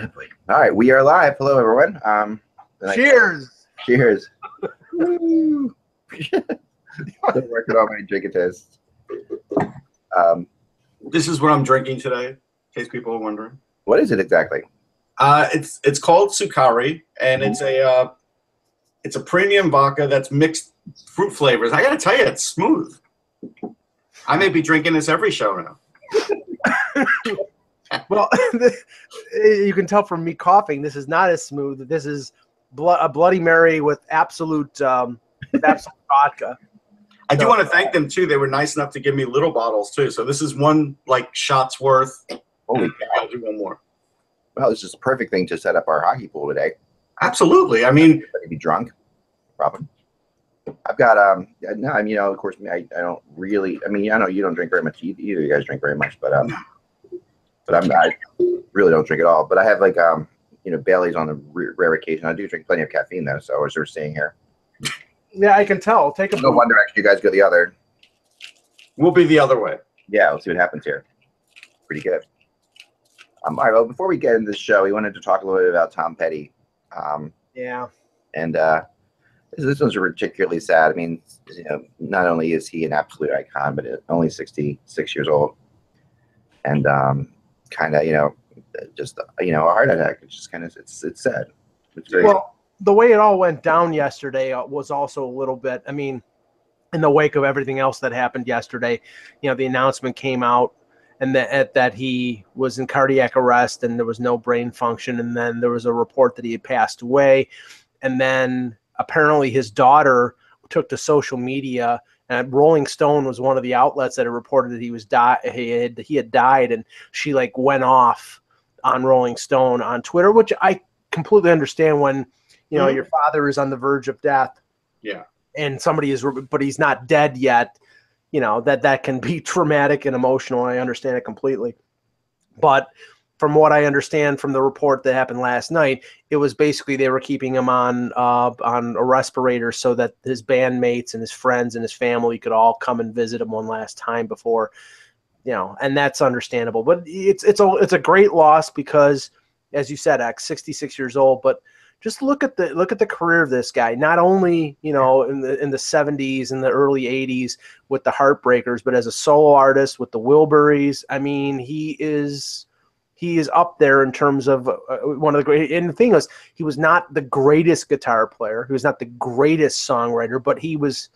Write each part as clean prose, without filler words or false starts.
Oh, boy. All right, we are live. Hello, everyone. Cheers. Cheers. Woo. Still working on my drinking test. This is what I'm drinking today, in case people are wondering. What is it exactly? It's called Sukari, and it's a premium vodka that's mixed fruit flavors. I gotta tell you, it's smooth. I may be drinking this every show now. Well, you can tell from me coughing, this is not as smooth. This is a Bloody Mary with absolute vodka. I do want to thank them too. They were nice enough to give me little bottles too. So this is one shot's worth. Holy cow. I'll do one more. Well, this is a perfect thing to set up our hockey pool today. Absolutely. I mean, be drunk, probably. I've got of course, I don't really. I mean, I know you don't drink very much either. You guys drink very much, but I really don't drink at all. But I have Bailey's on the rare occasion. I do drink plenty of caffeine though. So as we're seeing here. Yeah, I can tell. Take a. No wonder actually you guys go the other. We'll be the other way. Yeah, we'll see what happens here. Pretty good. All right. Well, before we get into the show, we wanted to talk a little bit about Tom Petty. Yeah. And this one's particularly sad. I mean, not only is he an absolute icon, but only 66 years old, and just a heart attack. It's just it's sad. It's very sad. The way it all went down yesterday was also a little bit, I mean, in the wake of everything else that happened yesterday, the announcement came out and that he was in cardiac arrest and there was no brain function. And then there was a report that he had passed away. And then apparently his daughter took to social media, and Rolling Stone was one of the outlets that had reported that he had died. And she went off on Rolling Stone on Twitter, which I completely understand when, your father is on the verge of death. Yeah. And but he's not dead yet. That can be traumatic and emotional. And I understand it completely. But from what I understand from the report that happened last night, it was basically they were keeping him on a respirator so that his bandmates and his friends and his family could all come and visit him one last time before, and that's understandable. But it's a great loss because, as you said, 66 years old, but just look at the career of this guy. Not only in the 70s and the early 80s with the Heartbreakers, but as a solo artist with the Wilburys. I mean, he is up there in terms of one of the great. And the thing is, he was not the greatest guitar player. He was not the greatest songwriter, but he was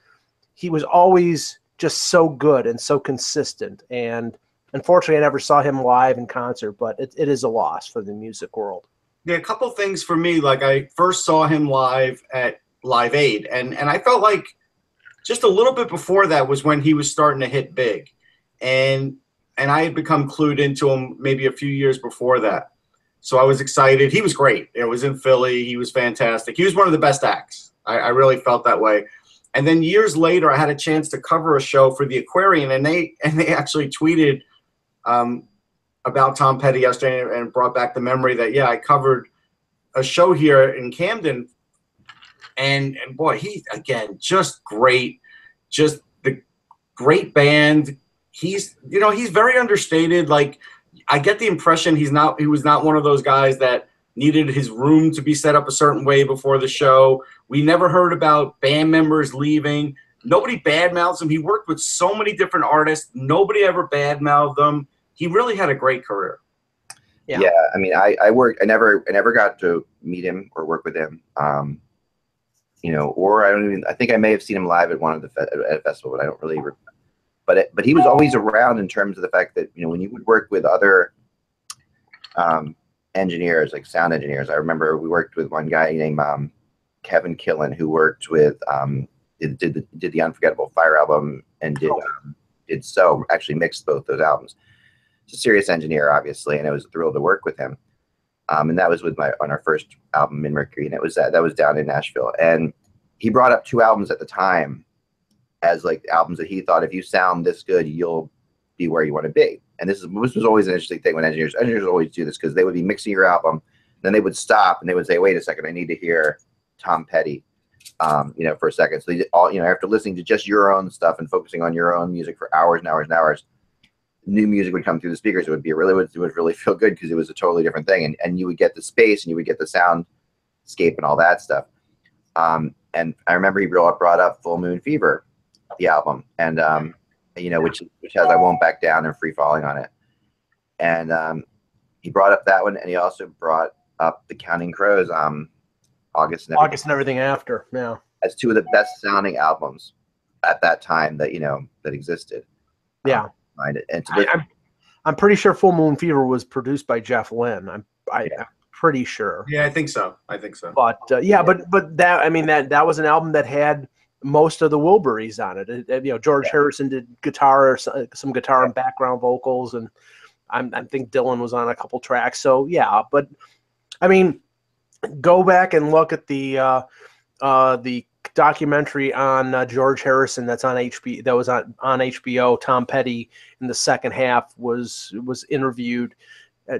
always just so good and so consistent. And unfortunately, I never saw him live in concert, but it is a loss for the music world. Yeah, a couple things for me. I first saw him live at Live Aid, and I felt like just a little bit before that was when he was starting to hit big, and I had become clued into him maybe a few years before that. So I was excited. He was great. It was in Philly. He was fantastic. He was one of the best acts. I really felt that way. And then years later, I had a chance to cover a show for the Aquarian, and they actually tweeted about Tom Petty yesterday and brought back the memory that, yeah, I covered a show here in Camden, and boy, he, again, just great, just the great band. He's very understated. I get the impression he was not one of those guys that needed his room to be set up a certain way before the show. We never heard about band members leaving. Nobody badmouths him. He worked with so many different artists. Nobody ever badmouthed him. He really had a great career. Yeah. I mean, I never got to meet him or work with him. Or I think I may have seen him live at one of at a festival, but I don't really. But he was always around in terms of the fact that when you would work with other engineers, like sound engineers. I remember we worked with one guy named Kevin Killen, who worked with did the Unforgettable Fire album and actually mixed both those albums. He's a serious engineer, obviously, and I was thrilled to work with him. And that was on our first album in Mercury, and that was down in Nashville. And he brought up two albums at the time as albums that he thought, if you sound this good, you'll be where you want to be. And this was always an interesting thing when engineers always do this, because they would be mixing your album, then they would stop and they would say, wait a second, I need to hear Tom Petty, for a second. So they all, after listening to just your own stuff and focusing on your own music for hours and hours and hours, new music would come through the speakers, it would really feel good because it was a totally different thing, and you would get the space and you would get the soundscape and all that stuff. And I remember he brought up Full Moon Fever, the album, and which has I Won't Back Down and Free Falling on it, and he brought up that one, and he also brought up the Counting Crows, August and Everything After, yeah, as two of the best sounding albums at that time that that existed. Yeah. And I'm pretty sure Full Moon Fever was produced by Jeff Lynne. I'm pretty sure. Yeah, I think so. But but that was an album that had most of the Wilburys on it. George Harrison did guitar, some guitar and background vocals, and I think Dylan was on a couple tracks. So yeah, but I mean, go back and look at the documentary on George Harrison that's on HBO. That was on HBO. Tom Petty in the second half was interviewed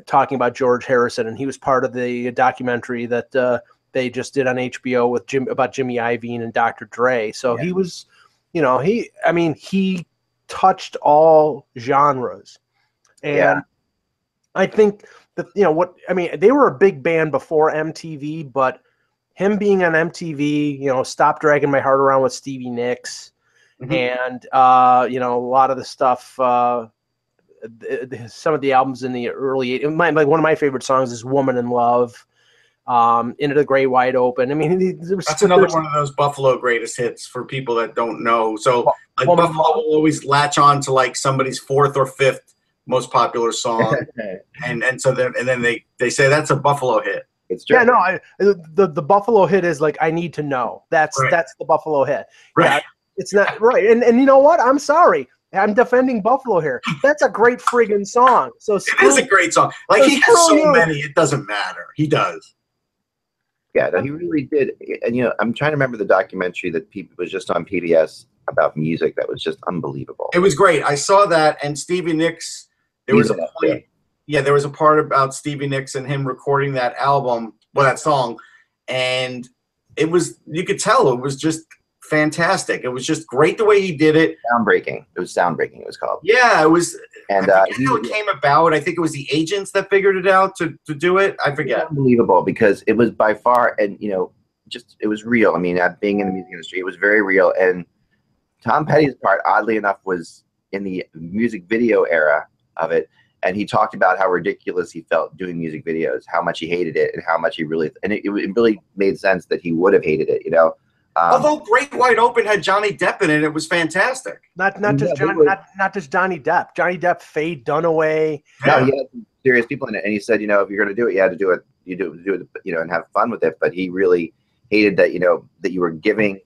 talking about George Harrison, and he was part of the documentary that they just did on HBO with about Jimmy Iovine and Dr. Dre. So he was, he touched all genres, and I think that they were a big band before MTV, but him being on MTV, Stop Dragging My Heart Around with Stevie Nicks, and a lot of the stuff, some of the albums in the early 80s. Like one of my favorite songs is Woman in Love, Into the Great Wide Open. I mean, that's another one of those Buffalo greatest hits for people that don't know. So like Buffalo will always latch on to like somebody's fourth or fifth most popular song, and then they say that's a Buffalo hit. It's true. Yeah, no, the Buffalo hit is like I Need to Know. That's the Buffalo hit. Right. Yeah, it's not right. And you know what? I'm sorry. I'm defending Buffalo here. That's a great friggin' song. So it is a great song. Like he has so many, it doesn't matter. He does. Yeah, no, he really did. And I'm trying to remember the documentary that was just on PBS about music that was just unbelievable. It was great. I saw that, and Stevie Nicks. There was a part about Stevie Nicks and him recording that album, that song, and you could tell it was just fantastic. It was just great the way he did it. Soundbreaking. It was Soundbreaking. It was called. Yeah, it was. And I forget how it came about. I think it was the agents that figured it out to do it. I forget. It's unbelievable because it was by far, and it was real. I mean, being in the music industry, it was very real. And Tom Petty's part, oddly enough, was in the music video era of it, and he talked about how ridiculous he felt doing music videos, how much he hated it, and how much he really, and it really made sense that he would have hated it, Although Great Wide Open had Johnny Depp in it, it was fantastic. Not just Johnny Depp. Johnny Depp, Faye Dunaway. No, he had some serious people in it, and he said, if you're going to do it, you had to do it. You do it, and have fun with it. But he really hated that, that you were giving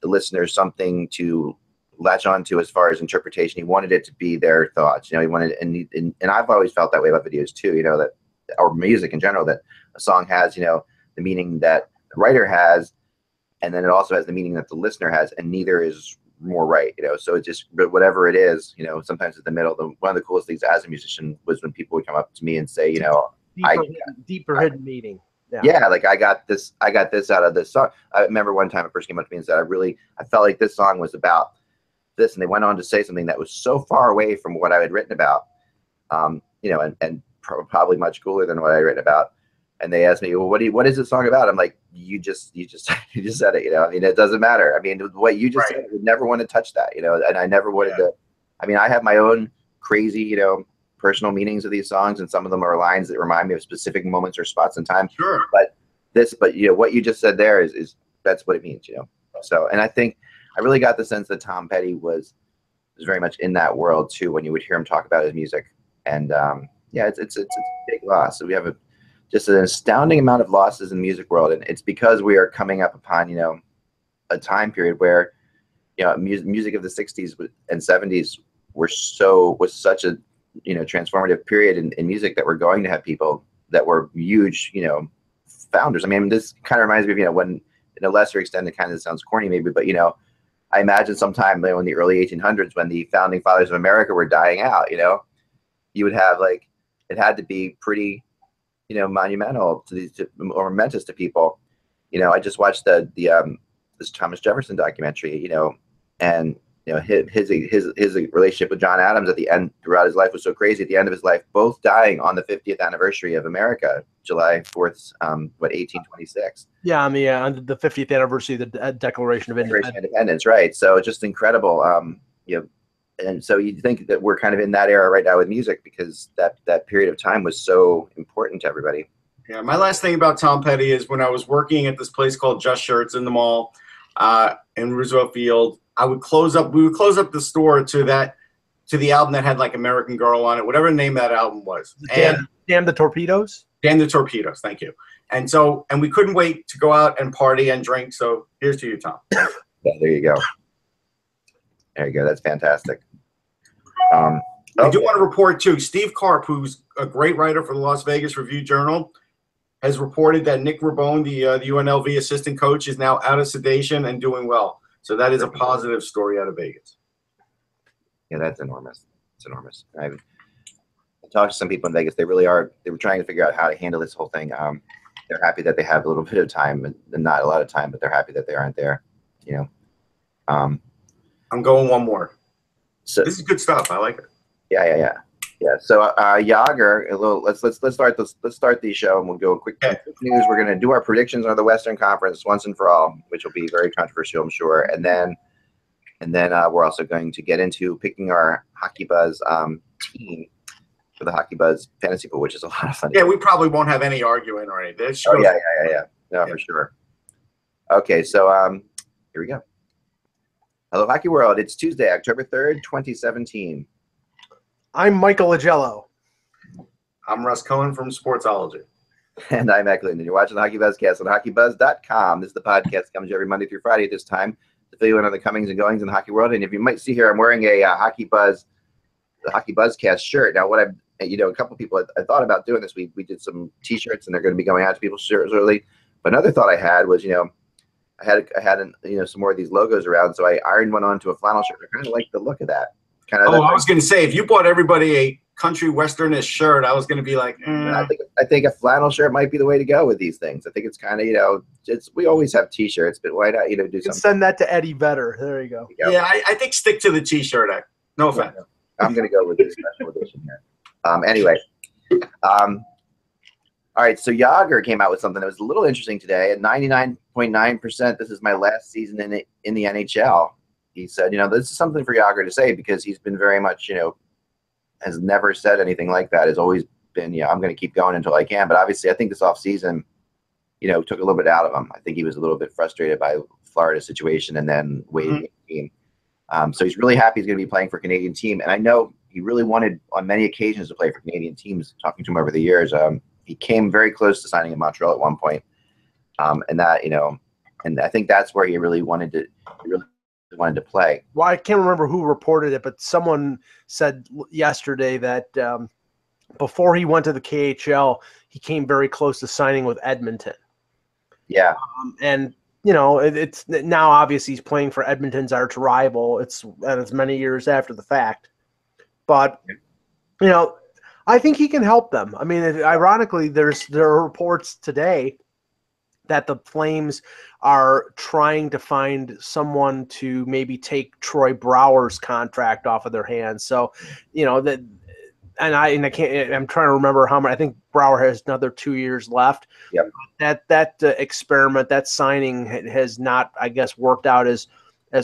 the listeners something to latch on to as far as interpretation. He wanted it to be their thoughts. He wanted, and I've always felt that way about videos too. That, or music in general, that a song has, the meaning that the writer has, and then it also has the meaning that the listener has, and neither is more right. So it just, but whatever it is, sometimes at the middle. One of the coolest things as a musician was when people would come up to me and say, deeper hidden meaning. Yeah, like I got this out of this song. I remember one time a person came up to me and said, I felt like this song was about this, and they went on to say something that was so far away from what I had written about, and probably much cooler than what I had written about. And they asked me, well, what is this song about? I'm like, you just said it, I mean, it doesn't matter. I mean, what you just said, I would never want to touch that, and I never wanted to. I mean, I have my own crazy, personal meanings of these songs, and some of them are lines that remind me of specific moments or spots in time. Sure. But what you just said there is that's what it means, So, and I think I really got the sense that Tom Petty was very much in that world too when you would hear him talk about his music. And it's a big loss. So we have just an astounding amount of losses in the music world, and it's because we are coming up upon a time period where music of the 60s and 70s was such a transformative period in music that we're going to have people that were huge founders. I mean, this kind of reminds me of when, in a lesser extent, it kind of sounds corny maybe, but I imagine sometime in the early 1800s when the founding fathers of America were dying out, you would have it had to be pretty monumental or momentous to people. I just watched this Thomas Jefferson documentary, and his relationship with John Adams at the end throughout his life was so crazy. At the end of his life, both dying on the 50th anniversary of America, July 4th, 1826. Yeah, on the 50th anniversary of the Declaration of Independence. Right. So just incredible. And so you think that we're kind of in that era right now with music because that period of time was so important to everybody. Yeah, my last thing about Tom Petty is when I was working at this place called Just Shirts in the mall in Roosevelt Field, we would close up the store to the album that had like American Girl on it, whatever the name of that album was. Damn the Torpedoes? Damn the Torpedoes, thank you. And we couldn't wait to go out and party and drink, so here's to you, Tom. Yeah, there you go. There you go. That's fantastic. I do want to report, too, Steve Karp, who's a great writer for the Las Vegas Review-Journal, has reported that Nick Rabone, the UNLV assistant coach, is now out of sedation and doing well. So that is a positive story out of Vegas. Yeah, that's enormous. It's enormous. I've talked to some people in Vegas. They were trying to figure out how to handle this whole thing. They're happy that they have a little bit of time and not a lot of time, but they're happy that they aren't there. I'm going one more. So this is good stuff. I like it. Yeah. So Yager, let's start the show and we'll go quick news. We're gonna do our predictions on the Western Conference once and for all, which will be very controversial, I'm sure. And then we're also going to get into picking our Hockey Buzz team for the Hockey Buzz Fantasy Pool, which is a lot of fun. Yeah, we probably won't have any arguing or anything. Yeah. No, for sure. Okay, so here we go. Hello, Hockey World. It's Tuesday, October 3rd, 2017. I'm Michael Agello. I'm Russ Cohen from Sportsology. And I'm Eklund, and you're watching the HockeyBuzzcast on HockeyBuzz.com. This is the podcast that comes every Monday through Friday at this time to fill you in on the comings and goings in the hockey world. And if you might see here, I'm wearing a the HockeyBuzzcast shirt. Now, a couple people I thought about doing this. We did some T-shirts, and they're going to be going out to people's shirts early. But another thought I had was, I had some more of these logos around, so I ironed one onto a flannel shirt. I kind of like the look of that. I was going to say, if you bought everybody a country westernish shirt, I was going to be like, I think a flannel shirt might be the way to go with these things. I think it's kind of, we always have T-shirts, but why not, do something. Send that to Eddie Vedder. There you go. Yeah, I think stick to the T-shirt. No offense. I'm going to go with this special edition here. Anyway. All right, so Yager came out with something that was a little interesting today. At 99.9%, this is my last season in the NHL. He said, this is something for Yager to say because he's been very much, has never said anything like that. Has always been, I'm going to keep going until I can. But obviously, I think this offseason, took a little bit out of him. I think he was a little bit frustrated by Florida's situation and then waiting the team. So he's really happy he's going to be playing for a Canadian team. And I know he really wanted on many occasions to play for Canadian teams, talking to him over the years. He came very close to signing in Montreal at one point. And that, and I think that's where he really wanted to play. Well, I can't remember who reported it, but someone said yesterday that before he went to the KHL, he came very close to signing with Edmonton. Yeah. And, it's now obviously he's playing for Edmonton's arch rival. It's many years after the fact. But, I think he can help them. I mean, ironically, there are reports today that the Flames are trying to find someone to maybe take Troy Brouwer's contract off of their hands. So, I'm trying to remember how much. I think Brouwer has another 2 years left. Yep. That experiment, that signing has not, I guess, worked out as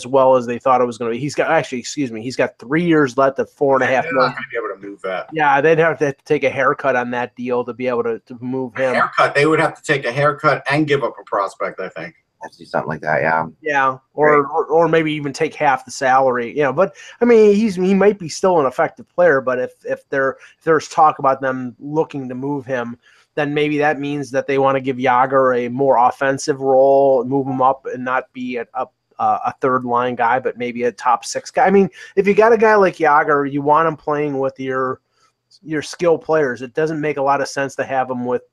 well as they thought it was going to be. He's got 3 years left of $4.5 million. They're not going to be able to move that. Yeah, they'd have to take a haircut on that deal to be able to move him. Haircut. They would have to take a haircut and give up a prospect, I think. Have to do something like that, yeah. Yeah, or maybe even take half the salary. But I mean, he might be still an effective player. But if there's talk about them looking to move him, then maybe that means that they want to give Yager a more offensive role, move him up, and not be a third line guy, but maybe a top six guy. I mean, if you got a guy like Yager, you want him playing with your skill players. It doesn't make a lot of sense to have him with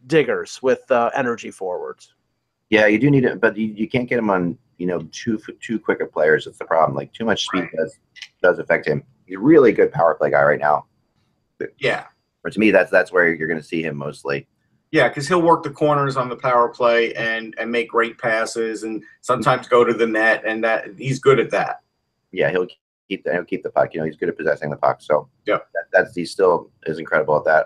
diggers, with energy forwards. Yeah, you do need it, but you can't get him on too quick of players. It's the problem. Like too much speed does affect him. He's a really good power play guy right now. Yeah. But to me, that's where you're going to see him mostly. Yeah, because he'll work the corners on the power play and make great passes and sometimes go to the net, and that he's good at that. Yeah, he'll keep the puck. You know, he's good at possessing the puck. So yeah, he still is incredible at that.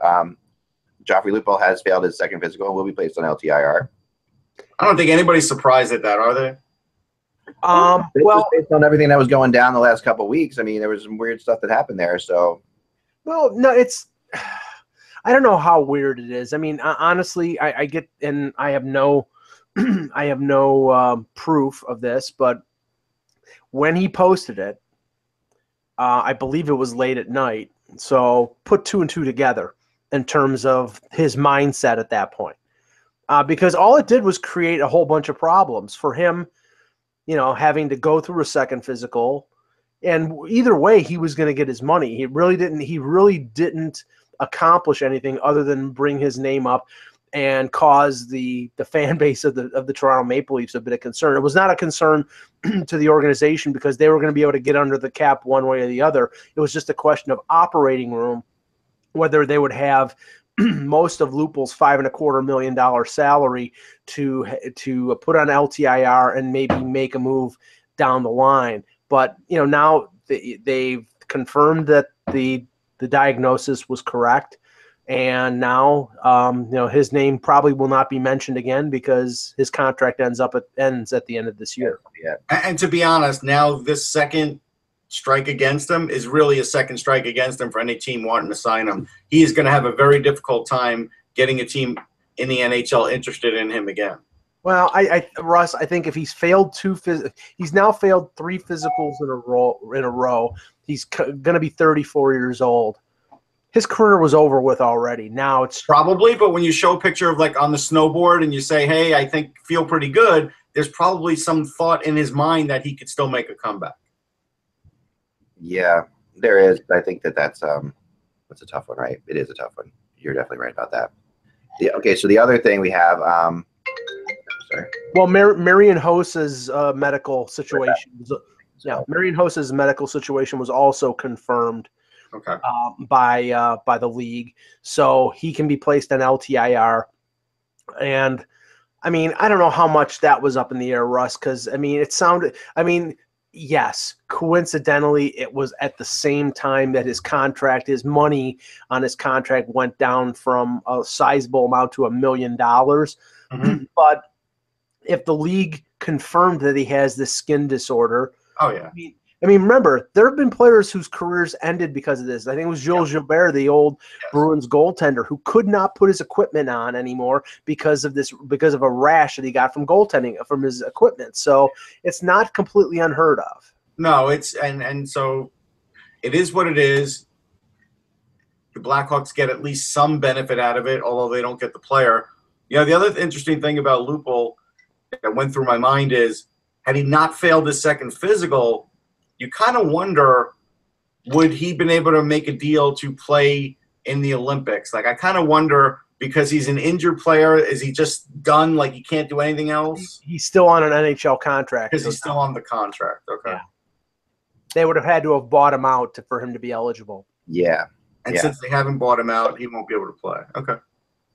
Joffrey Lupul has failed his second physical and will be placed on LTIR. I don't think anybody's surprised at that, are they? Well, based on everything that was going down the last couple of weeks, I mean, there was some weird stuff that happened there. So, well, no, I don't know how weird it is. I mean, honestly, I get, and I have no, I have no proof of this, but when he posted it, I believe it was late at night. So put 2 and 2 together in terms of his mindset at that point, because all it did was create a whole bunch of problems for him. You know, having to go through a second physical, and either way, he was going to get his money. He really didn't accomplish anything other than bring his name up and cause the fan base of the Toronto Maple Leafs a bit of concern. It was not a concern to the organization because they were going to be able to get under the cap one way or the other. It was just a question of operating room, whether they would have most of Lupul's $5.25 million salary to put on LTIR and maybe make a move down the line. But you know, now they've confirmed that the diagnosis was correct, and now you know, his name probably will not be mentioned again because his contract ends at the end of this year. Yeah. And to be honest, now this second strike against him is really a second strike against him for any team wanting to sign him. He is going to have a very difficult time getting a team in the NHL interested in him again. Well, Russ, I think if he's failed he's now failed 3 physicals in a row. He's going to be 34 years old. His career was over with already. Now it's probably, but when you show a picture of like on the snowboard and you say, "Hey, I feel pretty good," there's probably some thought in his mind that he could still make a comeback. Yeah, there is. I think that's a tough one, right? It is a tough one. You're definitely right about that. Okay, so the other thing we have, sorry. Well, Marian Hossa's medical situation. Marian Hossa's medical situation was also confirmed. Okay. By the league, so he can be placed on LTIR. And I mean, I don't know how much that was up in the air, Russ, because I mean, it sounded. I mean. Yes, coincidentally, it was at the same time that his money on his contract went down from a sizable amount to $1 million. Mm-hmm. But if the league confirmed that he has this skin disorder, oh yeah. I mean, remember, there have been players whose careers ended because of this. I think it was Jules Gilbert, the old Bruins goaltender, who could not put his equipment on anymore because of a rash that he got from goaltending from his equipment. So it's not completely unheard of. No, it's and so it is what it is. The Blackhawks get at least some benefit out of it, although they don't get the player. You know, the other interesting thing about Lupul that went through my mind is, had he not failed his second physical, you kind of wonder, would he been able to make a deal to play in the Olympics? Like, I kind of wonder, because he's an injured player, is he just done, like he can't do anything else? He's still on an NHL contract. Because he's still on the contract. Okay. Yeah. They would have had to have bought him out for him to be eligible. Yeah. And since they haven't bought him out, he won't be able to play. Okay.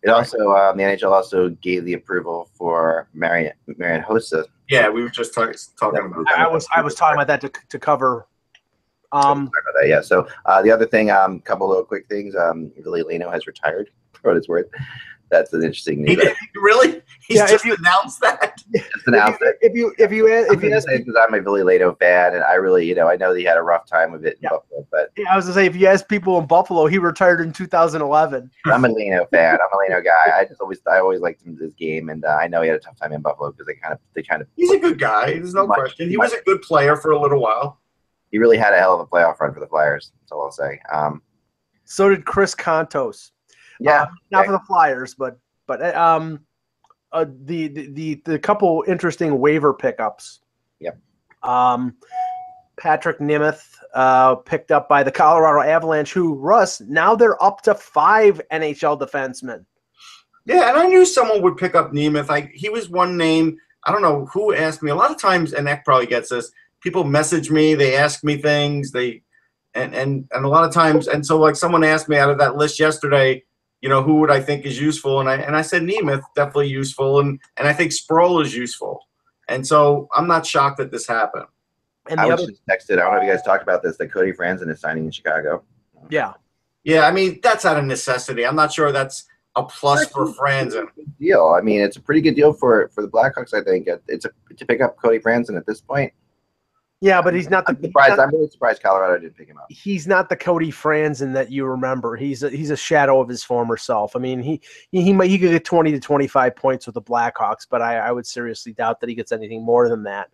It also, the NHL also gave the approval for Marian Hossa. Yeah, we were just talking about that. I was talking about that to cover. Sorry about that. Yeah. So the other thing, couple little quick things. Billy Leno has retired, for what it's worth. That's an interesting news. Really? He's just announced that. Just announced it. If you ask, because I'm a Billy Leno fan, and I really, I know that he had a rough time of it in Buffalo, but I was gonna say, if you ask people in Buffalo, he retired in 2011. I'm a Leno fan. I'm a Leno guy. I always liked him this game, and I know he had a tough time in Buffalo because they kind of. He's a good guy. There's no question. He was a good player for a little while. He really had a hell of a playoff run for the Flyers. That's all I'll say. So did Chris Kontos. Yeah, not for the Flyers, but the couple interesting waiver pickups. Yep. Patrick Nemeth picked up by the Colorado Avalanche, who, Russ, now they're up to 5 NHL defensemen. Yeah, and I knew someone would pick up Nemeth. He was one name. I don't know who asked me. A lot of times, and Eck probably gets this, people message me, they ask me things, and a lot of times, and so like someone asked me out of that list yesterday, who would I think is useful? And I said Nemeth, definitely useful, and I think Sproul is useful. And so I'm not shocked that this happened. And I was just texted. I don't know if you guys talked about this, that Cody Franzen is signing in Chicago. Yeah. Yeah, I mean, that's out of necessity. I'm not sure that's a plus for Franzen. Deal. I mean, it's a pretty good deal for the Blackhawks, I think. It's to pick up Cody Franzen at this point. Yeah, but he's not the. I'm really surprised Colorado didn't pick him up. He's not the Cody Franzen that you remember. He's a shadow of his former self. I mean, he could get 20 to 25 points with the Blackhawks, but I would seriously doubt that he gets anything more than that.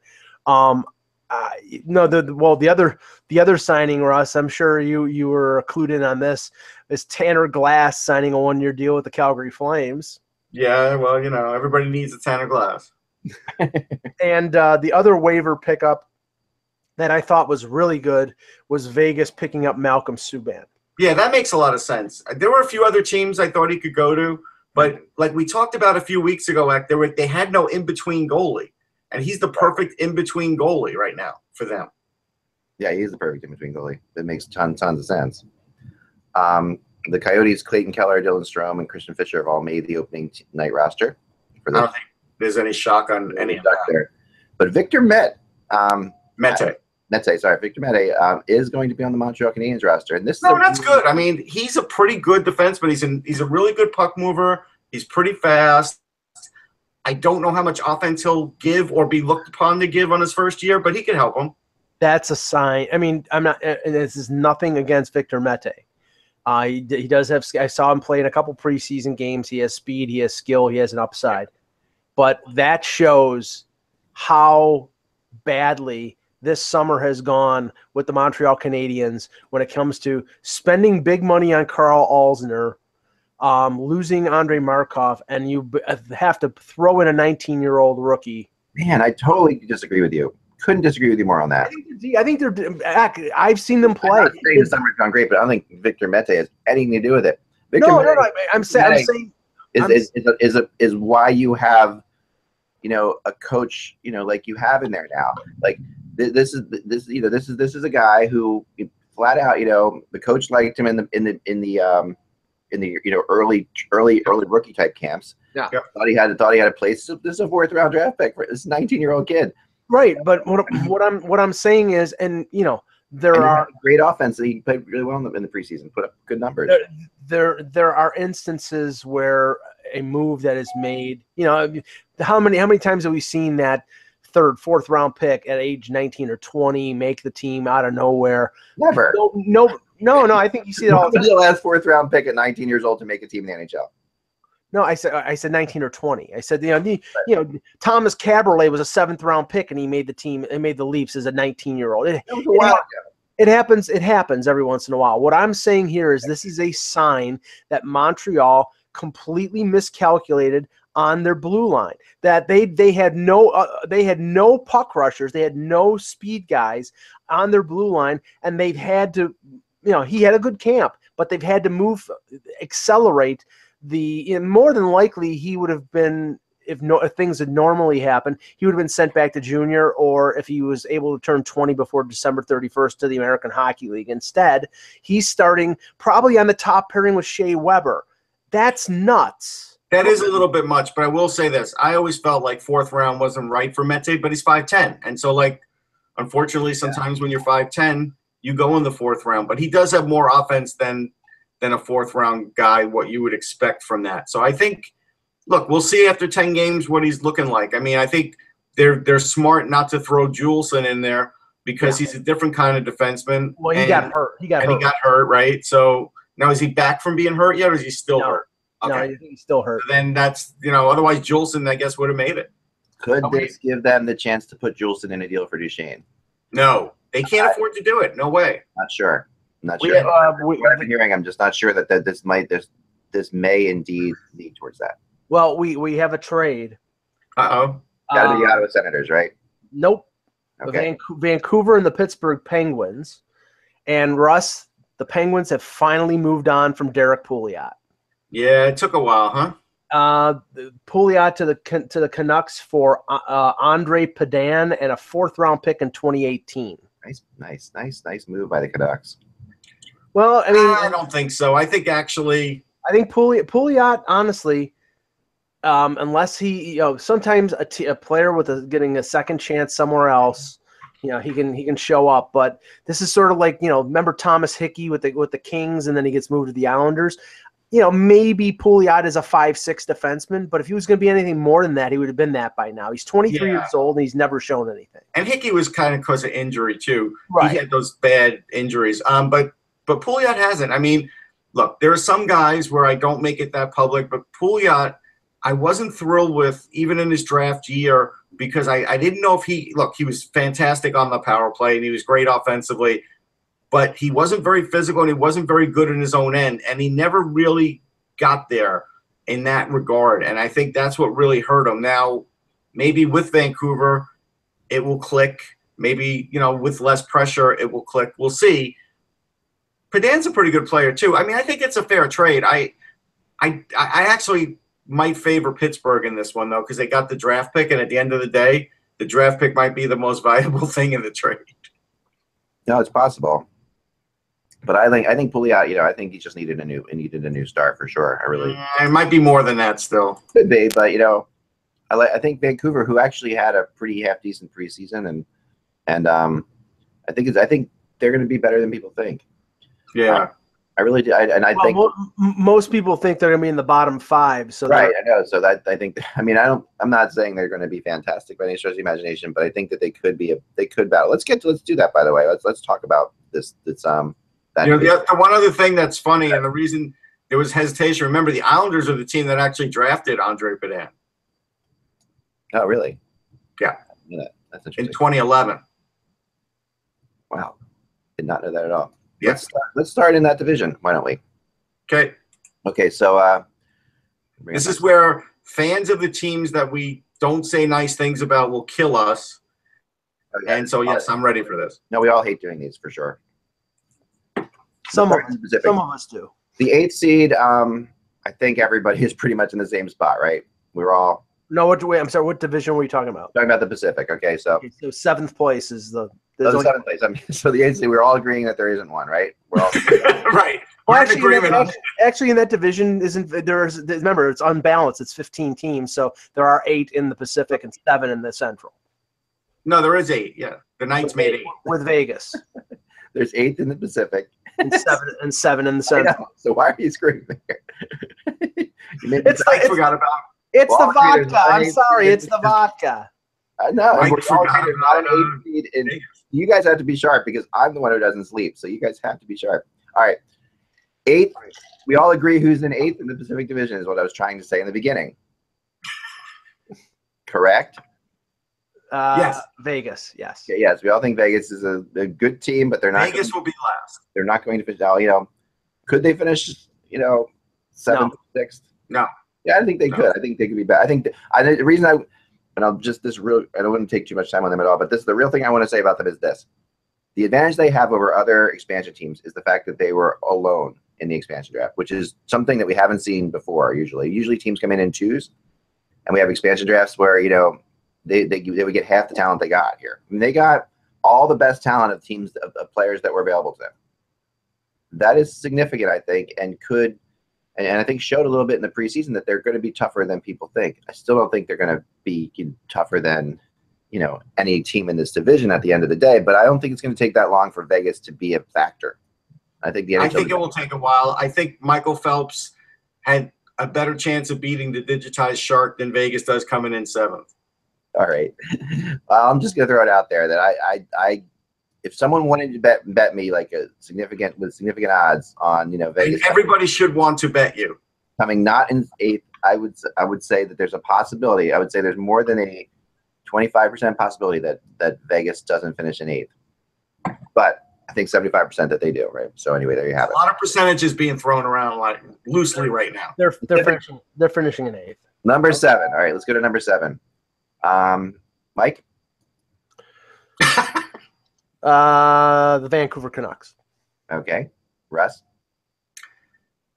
No, the other signing, Russ, I'm sure you were clued in on this, is Tanner Glass signing a 1-year deal with the Calgary Flames. Yeah, well, everybody needs a Tanner Glass. And the other waiver pickup that I thought was really good was Vegas picking up Malcolm Subban. Yeah, that makes a lot of sense. There were a few other teams I thought he could go to, but like we talked about a few weeks ago, they had no in-between goalie, and he's the perfect in-between goalie right now for them. Yeah, he's the perfect in-between goalie. That makes tons of sense. The Coyotes, Clayton Keller, Dylan Strome, and Christian Fisher have all made the opening night roster. I don't think there's any shock on any of that. There. But Victor Mete. Victor Mete is going to be on the Montreal Canadiens roster, and that's good. I mean, he's a pretty good defenseman. He's a really good puck mover. He's pretty fast. I don't know how much offense he'll give or be looked upon to give on his first year, but he can help him. That's a sign. I mean, I'm not. And this is nothing against Victor Mete. He does have. I saw him play in a couple preseason games. He has speed. He has skill. He has an upside. But that shows how badly this summer has gone with the Montreal Canadiens when it comes to spending big money on Karl Alzner, losing Andrei Markov, and you have to throw in a 19-year-old rookie. Man, I totally disagree with you. Couldn't disagree with you more on that. I think they're. I've seen them play. I'm not saying the summer's gone great, but I don't think Victor Mete has anything to do with it. No. I'm saying is why you have, a coach, like you have in there now. Like this is a guy who flat out, the coach liked him in the early rookie type camps. Yeah. Thought he had a place. This is a 4th round draft pick for this 19-year-old kid. Right, but what I'm saying is, there are great offense. He played really well in the preseason, put up good numbers. There are instances where a move that is made. How many times have we seen that 3rd, 4th round pick at age 19 or 20 make the team out of nowhere? Never. No. I think you see it all the time. The last 4th round pick at 19 years old to make a team in the NHL. No, I said 19 or 20. I said Thomas Caberlet was a 7th round pick and he made the team and made the Leafs as a 19-year-old. It happens every once in a while. What I'm saying here is this is a sign that Montreal completely miscalculated on their blue line. That they had no puck rushers, they had no speed guys on their blue line, and they've had to, he had a good camp, but they've had to accelerate. More than likely he would have been, if things had normally happened, he would have been sent back to junior, or if he was able to turn 20 before December 31st to the American Hockey League. Instead, he's starting probably on the top pairing with Shea Weber. That's nuts. That is a little bit much, but I will say this. I always felt like 4th round wasn't right for Mete, but he's 5'10". And so, unfortunately, sometimes when you're 5'10", you go in the 4th round. But he does have more offense than a 4th round guy, what you would expect from that. So I think, look, we'll see after 10 games what he's looking like. I mean, I think they're smart not to throw Juleson in there because he's a different kind of defenseman. Well, he got hurt. He got hurt, right? So now is he back from being hurt yet, or is he still hurt? Okay. No, I think he's still hurt. Then that's, otherwise Juleson, I guess, would have made it. Could this give them the chance to put Juleson in a deal for Duchesne? No, they can't afford to do it. No way. Not sure. What I've been hearing, I'm just not sure that this may indeed lead towards that. Well, we have a trade. Uh-oh. Got to be the Ottawa Senators, right? Nope. Okay. Vancouver and the Pittsburgh Penguins. And Russ, the Penguins have finally moved on from Derek Pouliot. Yeah, it took a while, huh? Pouliot to the Canucks for Andre Padan and a 4th round pick in 2018. Nice move by the Canucks. Well, I mean, I don't think so. I think actually, I think Pouliot, honestly, unless he, sometimes a player with getting a second chance somewhere else, he can show up. But this is sort of like, remember Thomas Hickey with the Kings, and then he gets moved to the Islanders. Maybe Pouliot is a 5'6" defenseman, but if he was going to be anything more than that, he would have been that by now. He's 23 years old, and he's never shown anything. And Hickey was kind of because of injury too. Right. He had those bad injuries. But Pouliot hasn't. I mean, look, there are some guys where I don't make it that public, but Pouliot, I wasn't thrilled with even in his draft year because I didn't know if he was fantastic on the power play and he was great offensively, but he wasn't very physical and he wasn't very good in his own end, and he never really got there in that regard. And I think that's what really hurt him. Now, maybe with Vancouver, it will click. Maybe, with less pressure, it will click. We'll see. Padan's a pretty good player too. I mean, I think it's a fair trade. I actually might favor Pittsburgh in this one though, because they got the draft pick, and at the end of the day, the draft pick might be the most valuable thing in the trade. No, it's possible. But I think Pouliot, I think he just needed a new start for sure. I really. It might be more than that still. Could be, but I think Vancouver, who actually had a pretty half decent preseason, and I think they're going to be better than people think. Yeah, I really do. I think most people think they're going to be in the bottom 5. So right, I know. So that I think. I mean, I'm not saying they're going to be fantastic by any stretch of the imagination, but I think that they could battle. Let's do that. By the way, let's talk about this. The one other thing that's funny, and the reason there was hesitation. Remember, the Islanders are the team that actually drafted Andre Padan. Oh, really? Yeah. That's interesting. In 2011. Wow, did not know that at all. Yes. Let's start in that division. Why don't we? Okay. Okay, so this is where fans of the teams that we don't say nice things about will kill us. Okay. And so, yes, I'm ready for this. No, we all hate doing these for sure. Some of us do. The 8th seed, I think everybody is pretty much in the same spot, right? We're all. No, I'm sorry. What division were you talking about? Talking about the Pacific. Okay, so 7th place is the 7th place. I mean, so the 8th seed, we're all agreeing that there isn't one, right? We're all right. Well, actually, in that division remember, it's unbalanced. It's 15 teams, so there are 8 in the Pacific and 7 in the Central. No, there is 8. Yeah, the Knights made 8 with Vegas. There's 8 in the Pacific. and 7 in the Central. So why are you screaming there? I forgot about it. It's the vodka. I'm sorry. It's the vodka. I know. You guys have to be sharp because I'm the one who doesn't sleep. So you guys have to be sharp. All right. 8th. We all agree who's in 8th in the Pacific Division is what I was trying to say in the beginning. Correct? Yes. Vegas. Yes. Okay, yes. We all think Vegas is a good team, but they're not. Vegas will be last. They're not going to finish out. Could they finish, 7th, 6th? No. Yeah, I think they could. I think they could be bad. I think the reason I don't want to take too much time on them at all, but the real thing I want to say about them is this. The advantage they have over other expansion teams is the fact that they were alone in the expansion draft, which is something that we haven't seen before usually. Usually teams come in twos, and we have expansion drafts where, they would get half the talent they got here. I mean, they got all the best talent of teams of players that were available to them. That is significant, I think, and I think showed a little bit in the preseason that they're going to be tougher than people think. I still don't think they're going to be tougher than any team in this division at the end of the day, but I don't think it's going to take that long for Vegas to be a factor. I think it will take a while. I think Michael Phelps had a better chance of beating the digitized shark than Vegas does coming in 7th. All right. I'm just going to throw it out there that I if someone wanted to bet me like with significant odds on Vegas, everybody should want to bet you coming not in 8th. I would say that there's a possibility. I would say there's more than a 25% possibility that Vegas doesn't finish in 8th, but I think 75% that they do. Right. So anyway, there you have it. A lot of percentages being thrown around like loosely right now. They're finishing in 8th. Number 7. All right, let's go to number 7. Mike. The Vancouver Canucks. Okay. Russ?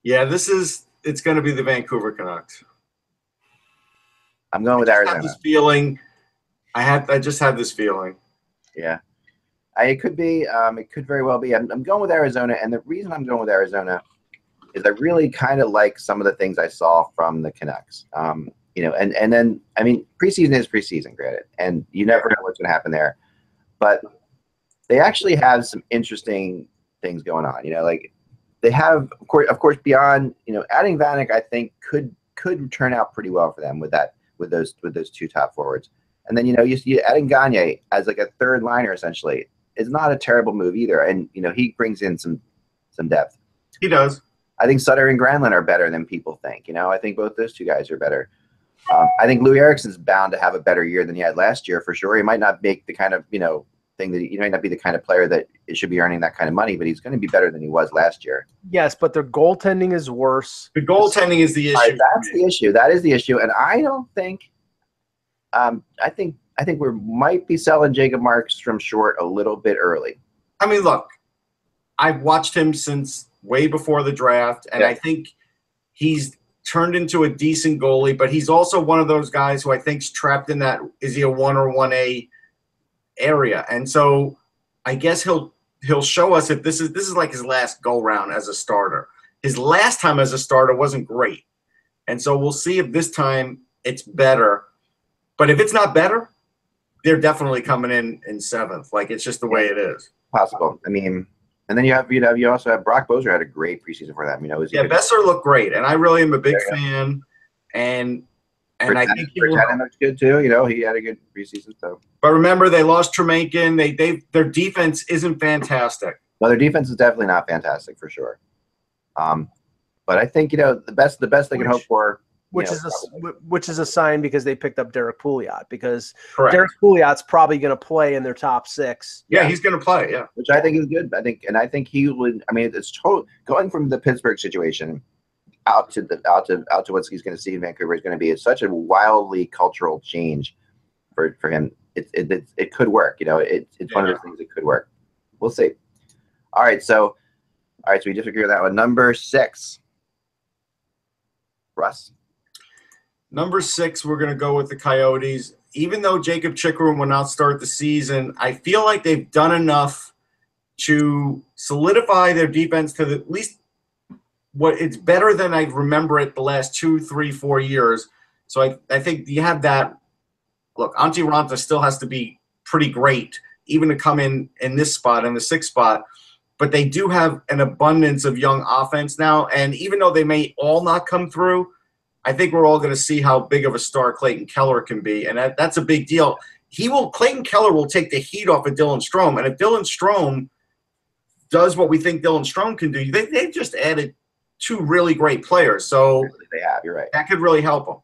Yeah, it's going to be the Vancouver Canucks. I'm going with Arizona. I just have this feeling. Yeah. It could be. It could very well be. I'm going with Arizona, and the reason I'm going with Arizona is I really kind of like some of the things I saw from the Canucks. You know, and then I mean, preseason is preseason, granted, and you never know what's going to happen there, but they actually have some interesting things going on. You know, like they have, of course, beyond, you know, adding Vanek, I think could turn out pretty well for them with those two top forwards. And then, you know, you adding Gagne as like a third liner essentially is not a terrible move either. And, you know, he brings in some depth. He does. I think Sutter and Granlund are better than people think. You know, I think both those two guys are better. I think Louis Eriksson's bound to have a better year than he had last year for sure. He might not make the kind of, you know, thing that he might not be the kind of player that should be earning that kind of money, but he's going to be better than he was last year. Yes, but their goaltending is worse. The goaltending is the issue. Right, that's the issue. That is the issue. And I don't think I think we might be selling Jacob Markstrom short a little bit early. I mean, look, I've watched him since way before the draft, and I think he's turned into a decent goalie, but he's also one of those guys who I think's trapped in that, is he a 1 or 1A area? And so I guess he'll show us if this is like his last go round as a starter. His last time as a starter wasn't great. And so we'll see if this time it's better. But if it's not better, they're definitely coming in seventh. Like, it's just the way it is. Possible. I mean, and then you also have Brock Boeser had a great preseason for them. You know, Besser looked great, and I really am a big fan. And I think Virtanen looks good too. You know, he had a good preseason. So, but remember, they lost Tremaine. Their defense isn't fantastic. No, their defense is definitely not fantastic for sure. But I think, you know, the best they can hope for. Which is a sign because they picked up Derek Pouliot, because Correct. Derek Pouliot's probably going to play in their top 6. Yeah, he's going to play. Yeah, which I think is good. I think he would. I mean, it's total going from the Pittsburgh situation out to what he's going to see in Vancouver is going to be such a wildly cultural change for him. It could work. You know, it's one of those things that could work. We'll see. All right, so we disagree with that one. Number 6, Russ. Number 6, we're going to go with the Coyotes. Even though Jacob Chikrin will not start the season, I feel like they've done enough to solidify their defense to at least what it's better than I remember it the last 2, 3, 4 years. So I think you have that. Look, Antti Ranta still has to be pretty great, even to come in this spot, in the 6th spot. But they do have an abundance of young offense now. And even though they may all not come through, I think we're all going to see how big of a star Clayton Keller can be, and that's a big deal. Clayton Keller will take the heat off of Dylan Strome, and if Dylan Strome does what we think Dylan Strome can do, they've just added 2 really great players. So they have. You're right. That could really help them.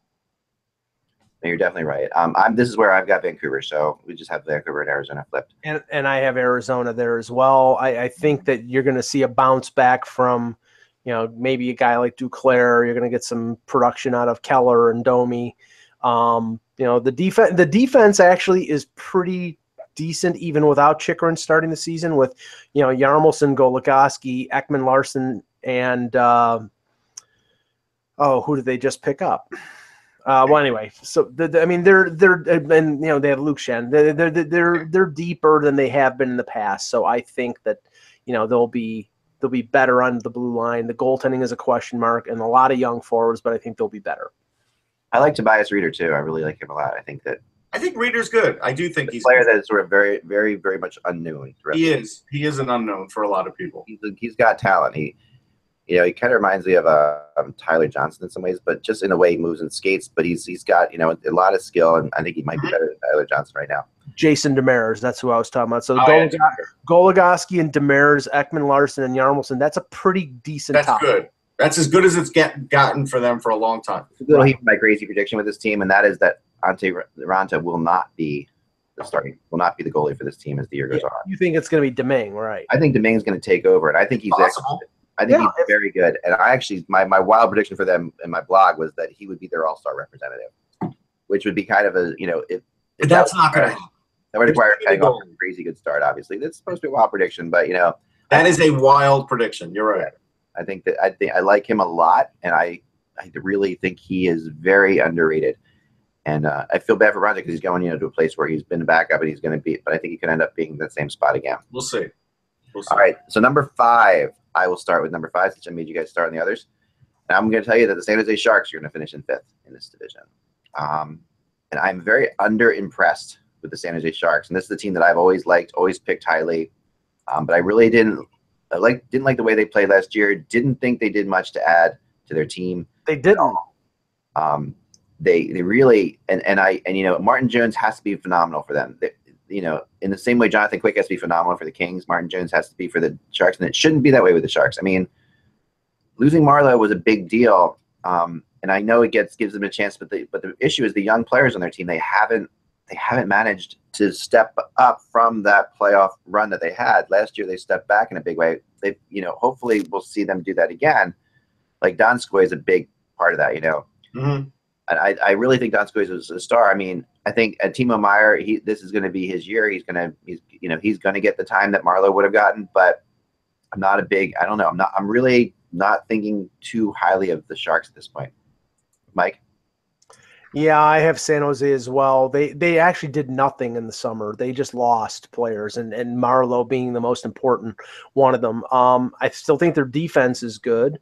No, you're definitely right. This is where I've got Vancouver, so we just have Vancouver and Arizona flipped. And I have Arizona there as well. I think that you're going to see a bounce back from, you know, maybe a guy like Duclair. You're going to get some production out of Keller and Domi. You know, the defense actually is pretty decent even without Chikrin starting the season, with, you know, Yarmolson, Goligoski, Ekman Larson, and who did they just pick up? Well, anyway, so I mean, they're and, you know, they have Luke Shen. They're deeper than they have been in the past. So I think that, you know, they'll be better on the blue line. The goaltending is a question mark, and a lot of young forwards, but I think they'll be better. I like Tobias Reeder too. I really like him a lot. I think Reeder's good. I do think he's a player that is sort of very, very, very much unknown. He is an unknown for a lot of people. He's got talent. He kind of reminds me of Tyler Johnson in some ways, but just in the way he moves and skates. But he's got, you know, a lot of skill, and I think he might be better than Tyler Johnson right now. Jason Demers, that's who I was talking about. So Goligoski and Demers, Ekman Larson, and Yarmolson, that's a pretty decent top. That's good. That's as good as it's gotten for them for a long time. My crazy prediction with this team, and that is that Antti Ranta will not be the goalie for this team as the year goes on. You think it's going to be Domingue, right? I think Domingue's going to take over, and I think he's possible. He's very good. And I actually, my wild prediction for them in my blog was that he would be their all-star representative, which would be kind of a, you know, if that's not going to happen. That would require getting off a crazy good start, obviously. That's supposed to be a wild prediction, but, you know. That is a wild prediction. You're right. I think I like him a lot, and I really think he is very underrated. And I feel bad for Ranta because he's going, you know, to a place where he's been a backup and he's going to be, but I think he could end up being in the same spot again. We'll see. We'll see. All right. So number 5, I will start with number 5 since I made you guys start on the others. And I'm going to tell you that the San Jose Sharks are going to finish in 5th in this division. And I'm very under-impressed with the San Jose Sharks. And this is the team that I've always liked, always picked highly. But I really didn't like the way they played last year. Didn't think they did much to add to their team. They didn't. They really and Martin Jones has to be phenomenal for them. In the same way Jonathan Quick has to be phenomenal for the Kings, Martin Jones has to be for the Sharks, and it shouldn't be that way with the Sharks. I mean, losing Marleau was a big deal, and I know it gives them a chance, but the issue is the young players on their team. They haven't managed to step up from that playoff run that they had last year. They stepped back in a big way. They hopefully we'll see them do that again. Like Donskoy is a big part of that, Mm-hmm. And I really think Donskoy is a star. I mean, I think Timo Meier, this is going to be his year. He's going to get the time that Marleau would have gotten, but I'm not I don't know. I'm really not thinking too highly of the Sharks at this point. Mike? Yeah, I have San Jose as well. They actually did nothing in the summer. They just lost players, and Marleau being the most important one of them. I still think their defense is good.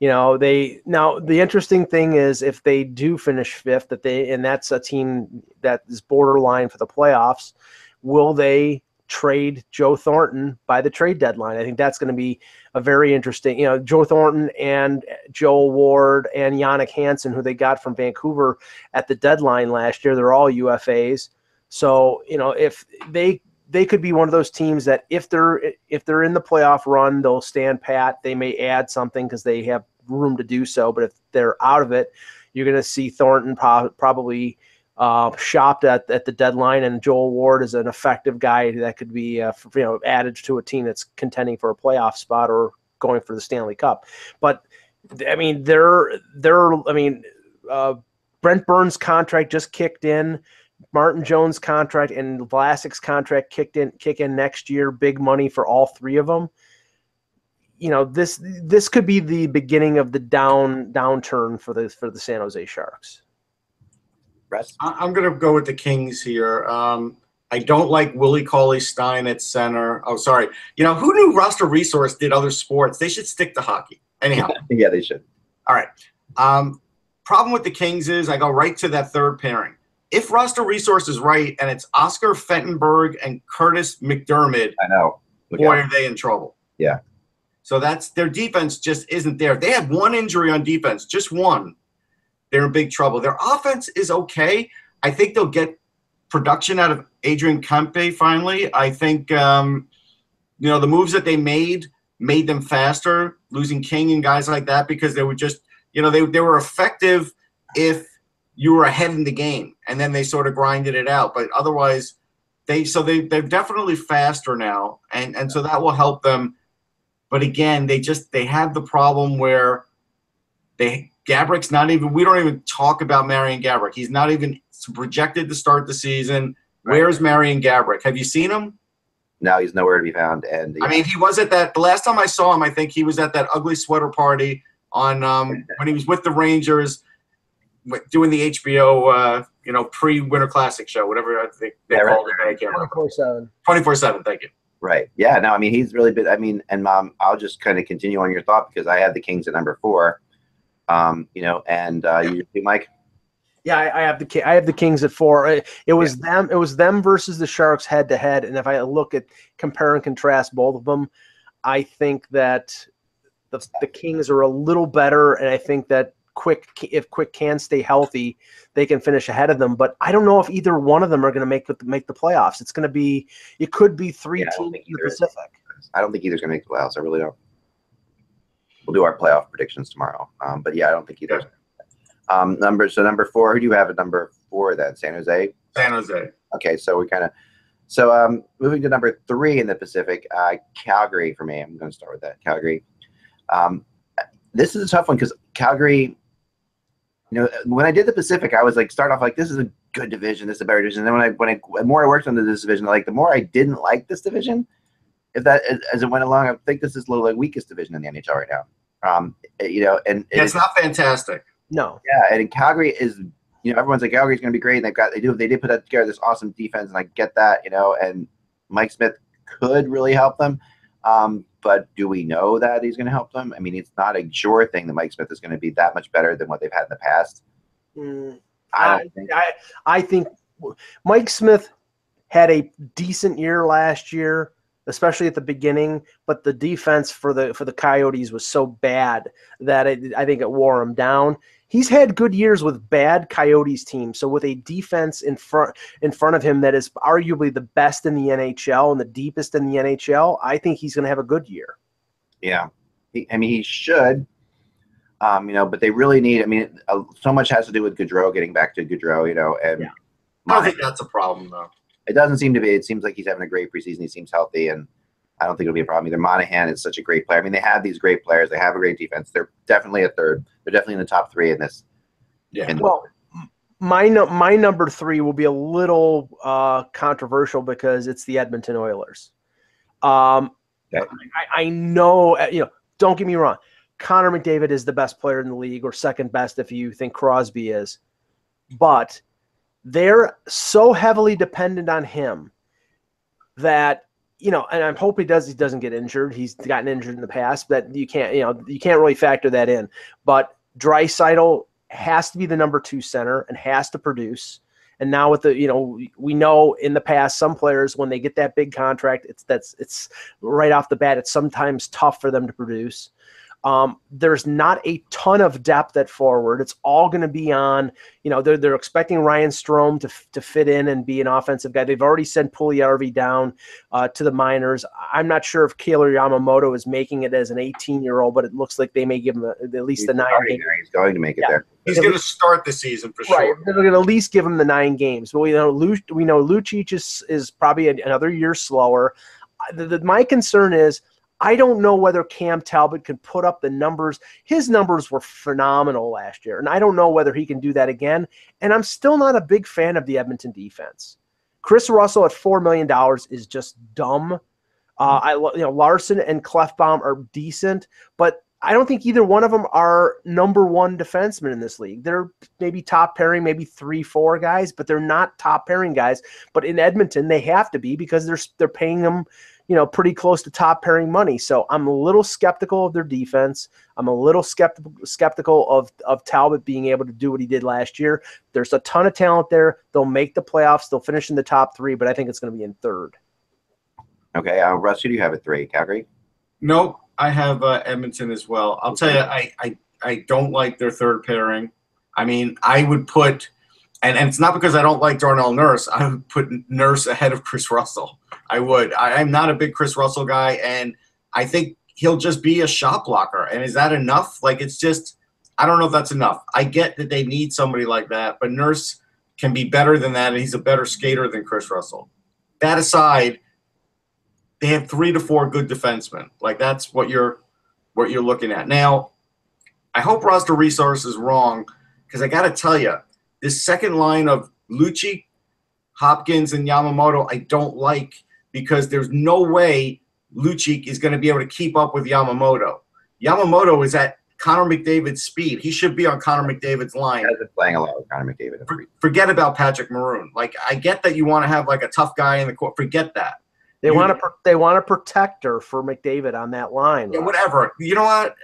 Now the interesting thing is if they do finish 5th, and that's a team that is borderline for the playoffs, will they trade Joe Thornton by the trade deadline? I think that's going to be a very interesting, Joe Thornton and Joel Ward and Yannick Hansen, who they got from Vancouver at the deadline last year, they're all UFAs. So, if they could be one of those teams that if they're in the playoff run, they'll stand pat. They may add something because they have room to do so. But if they're out of it, you're going to see Thornton probably shopped at the deadline, and Joel Ward is an effective guy that could be added to a team that's contending for a playoff spot or going for the Stanley Cup. But I mean, Brent Burns' contract just kicked in. Martin Jones' contract and Vlasic's contract kick in next year. Big money for all three of them. This could be the beginning of the downturn for the San Jose Sharks. Russ? I'm going to go with the Kings here. I don't like Willie Cauley-Stein at center. Oh, sorry. Who knew Roster Resource did other sports? They should stick to hockey. Anyhow. Yeah, they should. All right. Problem with the Kings is I go right to that third pairing. If Roster Resource is right and it's Oscar Fentonberg and Curtis McDermott, I know. Boy, are they in trouble. Yeah. So that's their defense just isn't there. They have one injury on defense, just one. They're in big trouble. Their offense is okay. I think they'll get production out of Adrian Kempe finally. I think, the moves that they made them faster, losing King and guys like that, because they were just, they were effective if you were ahead in the game, and then they sort of grinded it out. But otherwise, they're definitely faster now, and so that will help them. But again, they have the problem where Gabrick's not even – we don't even talk about Marian Gaborik. He's not even projected to start the season. Right. Where's Marian Gaborik? Have you seen him? No, he's nowhere to be found. And I mean, he was at that – the last time I saw him, I think he was at that ugly sweater party on when he was with the Rangers doing the HBO pre-Winter Classic show, whatever I think they called it. I can't remember. 24/7. 24/7, thank you. Right. Yeah. No, I mean, he's really been – I mean, and I'll just kind of continue on your thought because I have the Kings at number 4. You do, Mike? Yeah, I have the Kings at 4. It was them versus the Sharks head to head, and if I look at compare and contrast both of them, I think that the Kings are a little better, and I think that if Quick can stay healthy, they can finish ahead of them. But I don't know if either one of them are going to make the playoffs. It could be three teams in the Pacific. I don't think either's going to make the playoffs. I really don't. We'll do our playoff predictions tomorrow. But yeah, I don't think either. Number 4. Who do you have at number 4 then? San Jose? San Jose. Okay, so moving to number 3 in the Pacific, Calgary for me. I'm going to start with that. Calgary. This is a tough one because Calgary, when I did the Pacific, I was like, start off like, this is a good division, this is a better division. And then the more I worked on this division, the more I didn't like this division. As it went along, I think this is the weakest division in the NHL right now. It's not fantastic. No. Yeah, and Calgary is, everyone's like Calgary's going to be great, and they did put together this awesome defense, and I get that, and Mike Smith could really help them. But do we know that he's going to help them? I mean, it's not a sure thing that Mike Smith is going to be that much better than what they've had in the past. I don't think. I think Mike Smith had a decent year last year, especially at the beginning, but the defense for the Coyotes was so bad that I think it wore him down. He's had good years with bad Coyotes teams, so with a defense in front of him that is arguably the best in the NHL and the deepest in the NHL, I think he's going to have a good year. Yeah, he should. But they really need. I mean, so much has to do with Gaudreau getting back to Gaudreau. And I don't think that's a problem though. It doesn't seem to be. It seems like he's having a great preseason. He seems healthy, and I don't think it'll be a problem either. Monahan is such a great player. I mean, they have these great players. They have a great defense. They're definitely a third. They're definitely in the top three in this. Yeah. Well, my number 3 will be a little controversial because it's the Edmonton Oilers. Okay. I know, don't get me wrong. Connor McDavid is the best player in the league, or second best if you think Crosby is. But they're so heavily dependent on him that, and I hope he doesn't get injured. He's gotten injured in the past, but you can't really factor that in. But Draisaitl has to be the number 2 center and has to produce. And now with we know in the past, some players, when they get that big contract, it's right off the bat, it's sometimes tough for them to produce. There's not a ton of depth at forward. It's all going to be on, they're expecting Ryan Strome to fit in and be an offensive guy. They've already sent Puljujarvi down to the minors. I'm not sure if Kailer Yamamoto is making it as an 18-year-old, but it looks like they may give him at least the 9 games. He's going to make it there. He's going to start the season for sure. Right. They're going to at least give him the 9 games. But we know Lucic is probably another year slower. My concern is, I don't know whether Cam Talbot can put up the numbers. His numbers were phenomenal last year, and I don't know whether he can do that again. And I'm still not a big fan of the Edmonton defense. Chris Russell at $4 million is just dumb. Larson and Klefbom are decent, but I don't think either one of them are number 1 defensemen in this league. They're maybe top pairing, maybe 3-4 guys, but they're not top pairing guys. But in Edmonton, they have to be because they're paying them, pretty close to top pairing money. So I'm a little skeptical of their defense. I'm a little skeptical of Talbot being able to do what he did last year. There's a ton of talent there. They'll make the playoffs. They'll finish in the top 3, but I think it's going to be in 3rd. Okay, Russ, who do you have at 3? Calgary? Nope, I have Edmonton as well. I'll tell you, I don't like their 3rd pairing. I mean, I would put, and it's not because I don't like Darnell Nurse, I would put Nurse ahead of Chris Russell. I would. I'm not a big Chris Russell guy, and I think he'll just be a shot blocker. And is that enough? It's just, I don't know if that's enough. I get that they need somebody like that, but Nurse can be better than that, and he's a better skater than Chris Russell. That aside, they have 3 to 4 good defensemen. That's what you're looking at. Now, I hope roster resource is wrong, because I got to tell you, this second line of Lucic, Hopkins, and Yamamoto I don't like, because there's no way Lucic is going to be able to keep up with Yamamoto. Yamamoto is at Connor McDavid's speed. He should be on Connor McDavid's line. He has been playing a lot with Connor McDavid. Forget about Patrick Maroon. I get that you want to have a tough guy in the court. Forget that. They want a protector for McDavid on that line. Yeah, whatever. You know what?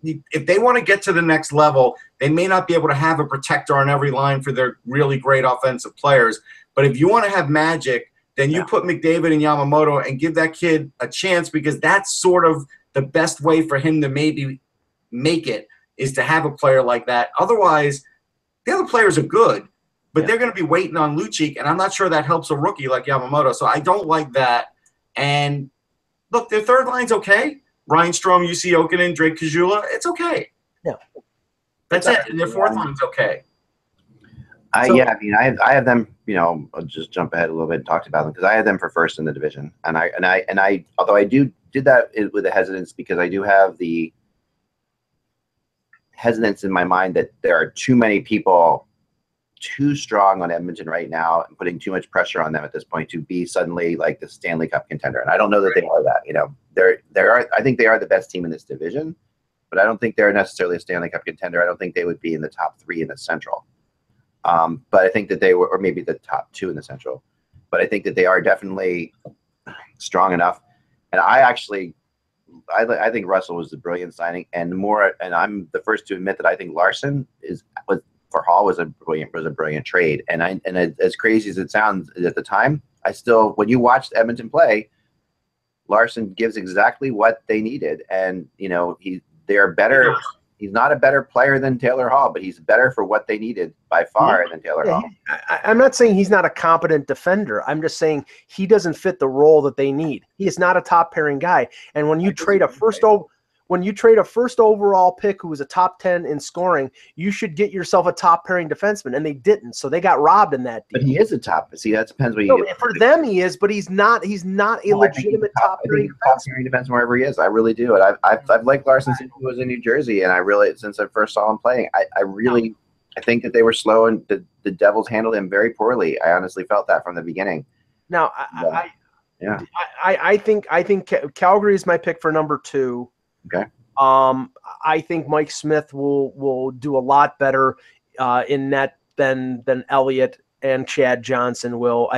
If they want to get to the next level, they may not be able to have a protector on every line for their really great offensive players. But if you want to have magic, then you put McDavid and Yamamoto and give that kid a chance, because that's sort of the best way for him to maybe make it, is to have a player like that. Otherwise, the other players are good, but they're going to be waiting on Lucic, and I'm not sure that helps a rookie like Yamamoto. So I don't like that. And look, their 3rd line's okay. Ryan Strome, UC Okinen, Drake Kajula, it's okay. Yeah. That's it. And their 4th line's okay. I have them. I'll just jump ahead a little bit and talk about them, because I had them for 1st in the division, and I although I did that with a hesitance, because I do have the hesitance in my mind that there are too many people too strong on Edmonton right now and putting too much pressure on them at this point to be suddenly like the Stanley Cup contender. And I don't know that they are that. I think they are the best team in this division, but I don't think they're necessarily a Stanley Cup contender. I don't think they would be in the top 3 in the Central. But I think that they were, or maybe the top 2 in the Central. But I think that they are definitely strong enough. And I actually I think Russell was a brilliant signing, and I'm the first to admit that I think Larson for Hall was a brilliant trade. And as crazy as it sounds at the time, when you watched Edmonton play, Larson gives exactly what they needed, and they're better. Yeah. He's not a better player than Taylor Hall, but he's better for what they needed by far than Taylor Hall. I'm not saying he's not a competent defender. I'm just saying he doesn't fit the role that they need. He is not a top pairing guy. And when you trade a first overall pick who was a top 10 in scoring, you should get yourself a top pairing defenseman, and they didn't. So they got robbed in that deal. But he is a top. See, that depends what you get. For them, he is, but he's not. He's not a legitimate top pairing defenseman wherever he is. I really do. And I've liked Larson since he was in New Jersey, and since I first saw him playing, I think that they were slow, and the Devils handled him very poorly. I honestly felt that from the beginning. Now, I think Calgary is my pick for number 2. Okay. I think Mike Smith will do a lot better in net than Elliott and Chad Johnson will.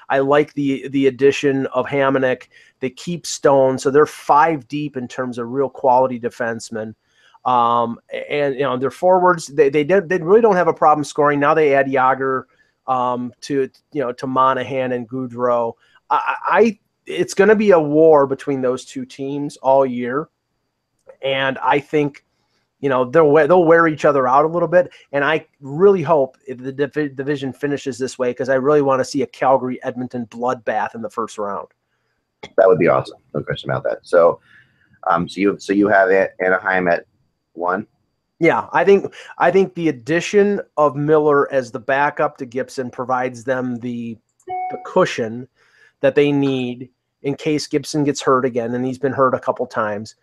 I like the addition of Hamonic. They keep Stone, so they're 5 deep in terms of real quality defensemen. And their forwards, they really don't have a problem scoring. Now they add Yager to Monahan and Goudreau. It's going to be a war between those two teams all year. And I think, they'll wear each other out a little bit. And I really hope the division finishes this way, because I really want to see a Calgary-Edmonton bloodbath in the first round. That would be awesome. No question about that. So, so you have Anaheim at 1. Yeah, I think the addition of Miller as the backup to Gibson provides them the cushion that they need in case Gibson gets hurt again, and he's been hurt a couple times.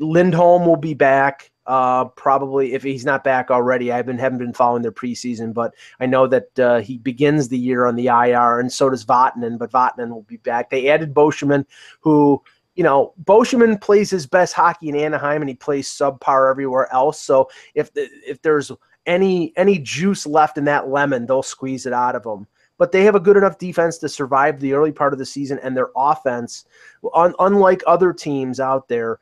Lindholm will be back probably, if he's not back already. I haven't been following their preseason, but I know that he begins the year on the IR, and so does Vatanen, but Vatanen will be back. They added Boschman, who, Boschman plays his best hockey in Anaheim, and he plays subpar everywhere else. So if there's any juice left in that lemon, they'll squeeze it out of him. But they have a good enough defense to survive the early part of the season, and their offense, unlike other teams out there,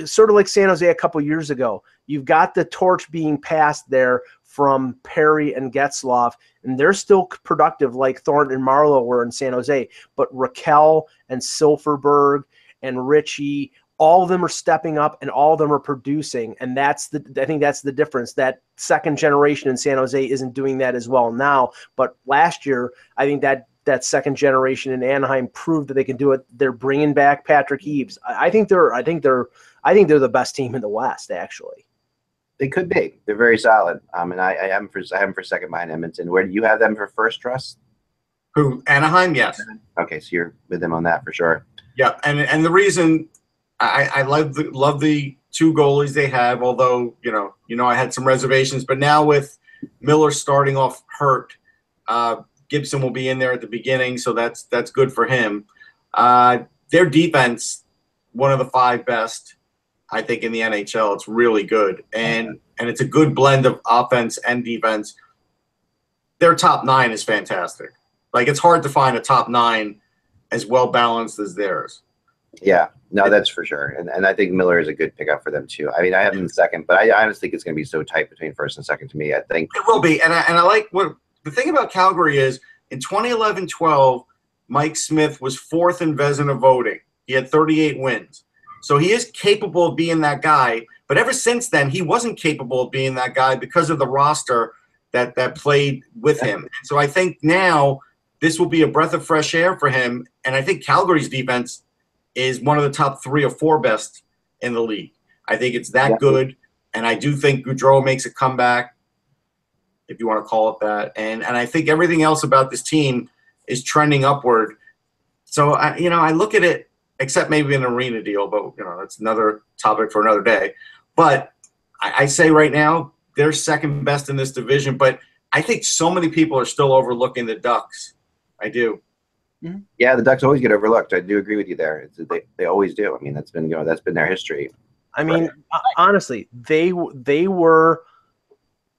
sort of like San Jose a couple years ago, you've got the torch being passed there from Perry and Getzlaf, and they're still productive like Thornton and Marlowe were in San Jose. But Raquel and Silverberg and Ritchie, all of them are stepping up, and all of them are producing, and I think that's the difference. That second generation in San Jose isn't doing that as well now, but last year I think that second generation in Anaheim proved that they can do it. They're bringing back Patrick Eaves. I think they're the best team in the West. Actually, they could be. They're very solid. And I have them for second behind Edmonton. Where do you have them for first, Russ? Who? Anaheim? Yes. Okay, so you're with them on that for sure. Yeah, and the reason I love the 2 goalies they have, although I had some reservations, but now with Miller starting off hurt, Gibson will be in there at the beginning, so that's good for him. Their defense, one of the 5 best, I think, in the NHL. It's really good, and it's a good blend of offense and defense. Their top 9 is fantastic. Like, it's hard to find a top 9 as well balanced as theirs. Yeah, no, that's for sure. And I think Miller is a good pickup for them too. I mean, I have him in second, but I honestly think it's going to be so tight between first and second to me. I think it will be. And I like what the thing about Calgary is in 2011-12, Mike Smith was 4th in Vezina voting. He had 38 wins. So he is capable of being that guy. But ever since then, he wasn't capable of being that guy because of the roster that played with him. And so I think now this will be a breath of fresh air for him. And I think Calgary's defense is one of the top 3 or 4 best in the league. I think it's that good, and I do think Goudreau makes a comeback, if you want to call it that. And I think everything else about this team is trending upward. So I look at it, except maybe an arena deal, but that's another topic for another day. But I say right now they're second best in this division. But I think so many people are still overlooking the Ducks. I do. Yeah, the Ducks always get overlooked. I do agree with you there. They always do. I mean, that's been their history. I mean, honestly, they were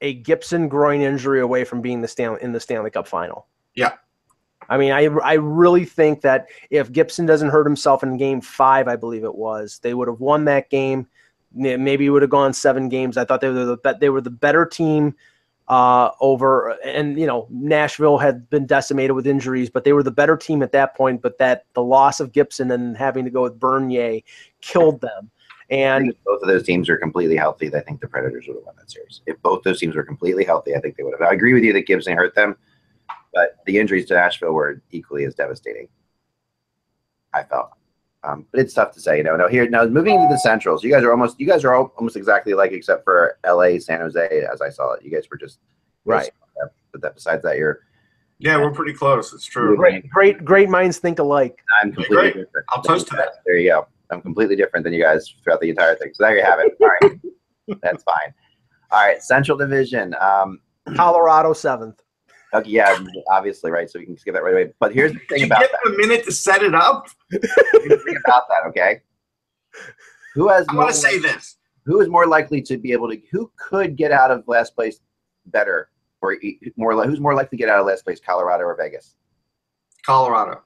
a Gibson groin injury away from being in the Stanley Cup final. Yeah. I mean, I really think that if Gibson doesn't hurt himself in Game 5, I believe it was, they would have won that game. Maybe it would have gone 7 games. I thought they were the better team over, and Nashville had been decimated with injuries, but they were the better team at that point. But that the loss of Gibson and having to go with Bernier killed them. And if both of those teams are completely healthy, I think the Predators would have won that series. If both those teams were completely healthy, I think they would have. I agree with you that Gibson hurt them, but the injuries to Nashville were equally as devastating, I felt. But it's tough to say. Now moving into the Centrals, you guys are almost exactly alike, except for LA, San Jose, as I saw it. You guys were just right. But besides that, we're pretty close. It's true. Great minds think alike. I'm completely different. I'll toast to that. There you go. I'm completely different than you guys throughout the entire thing. So there you have it. All right. That's fine. All right. Central Division. Colorado 7th. Okay, yeah, obviously, right? So we can skip that right away. But here's the thing about that. Give them a minute to set it up. Here's the thing about that, okay? I want to say this. Who is more likely to be able to? Who could get out of last place better, or who's more likely to get out of last place, Colorado or Vegas? Colorado.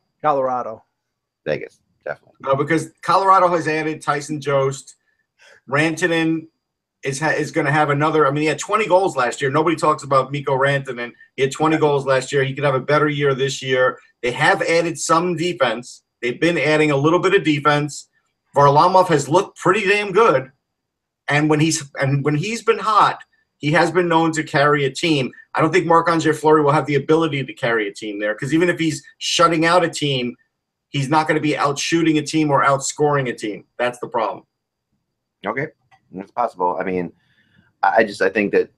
Vegas, definitely. No, because Colorado has added Tyson Jost. Rantanen is going to have another. I mean, he had 20 goals last year. Nobody talks about Mikko Rantanen. He had 20 goals last year. He could have a better year this year. They have added some defense. They've been adding a little bit of defense. Varlamov has looked pretty damn good. And when he's been hot, he has been known to carry a team. I don't think Marc-Andre Fleury will have the ability to carry a team there, because even if he's shutting out a team, he's not going to be out shooting a team or outscoring a team. That's the problem. Okay. It's possible. I mean, I think that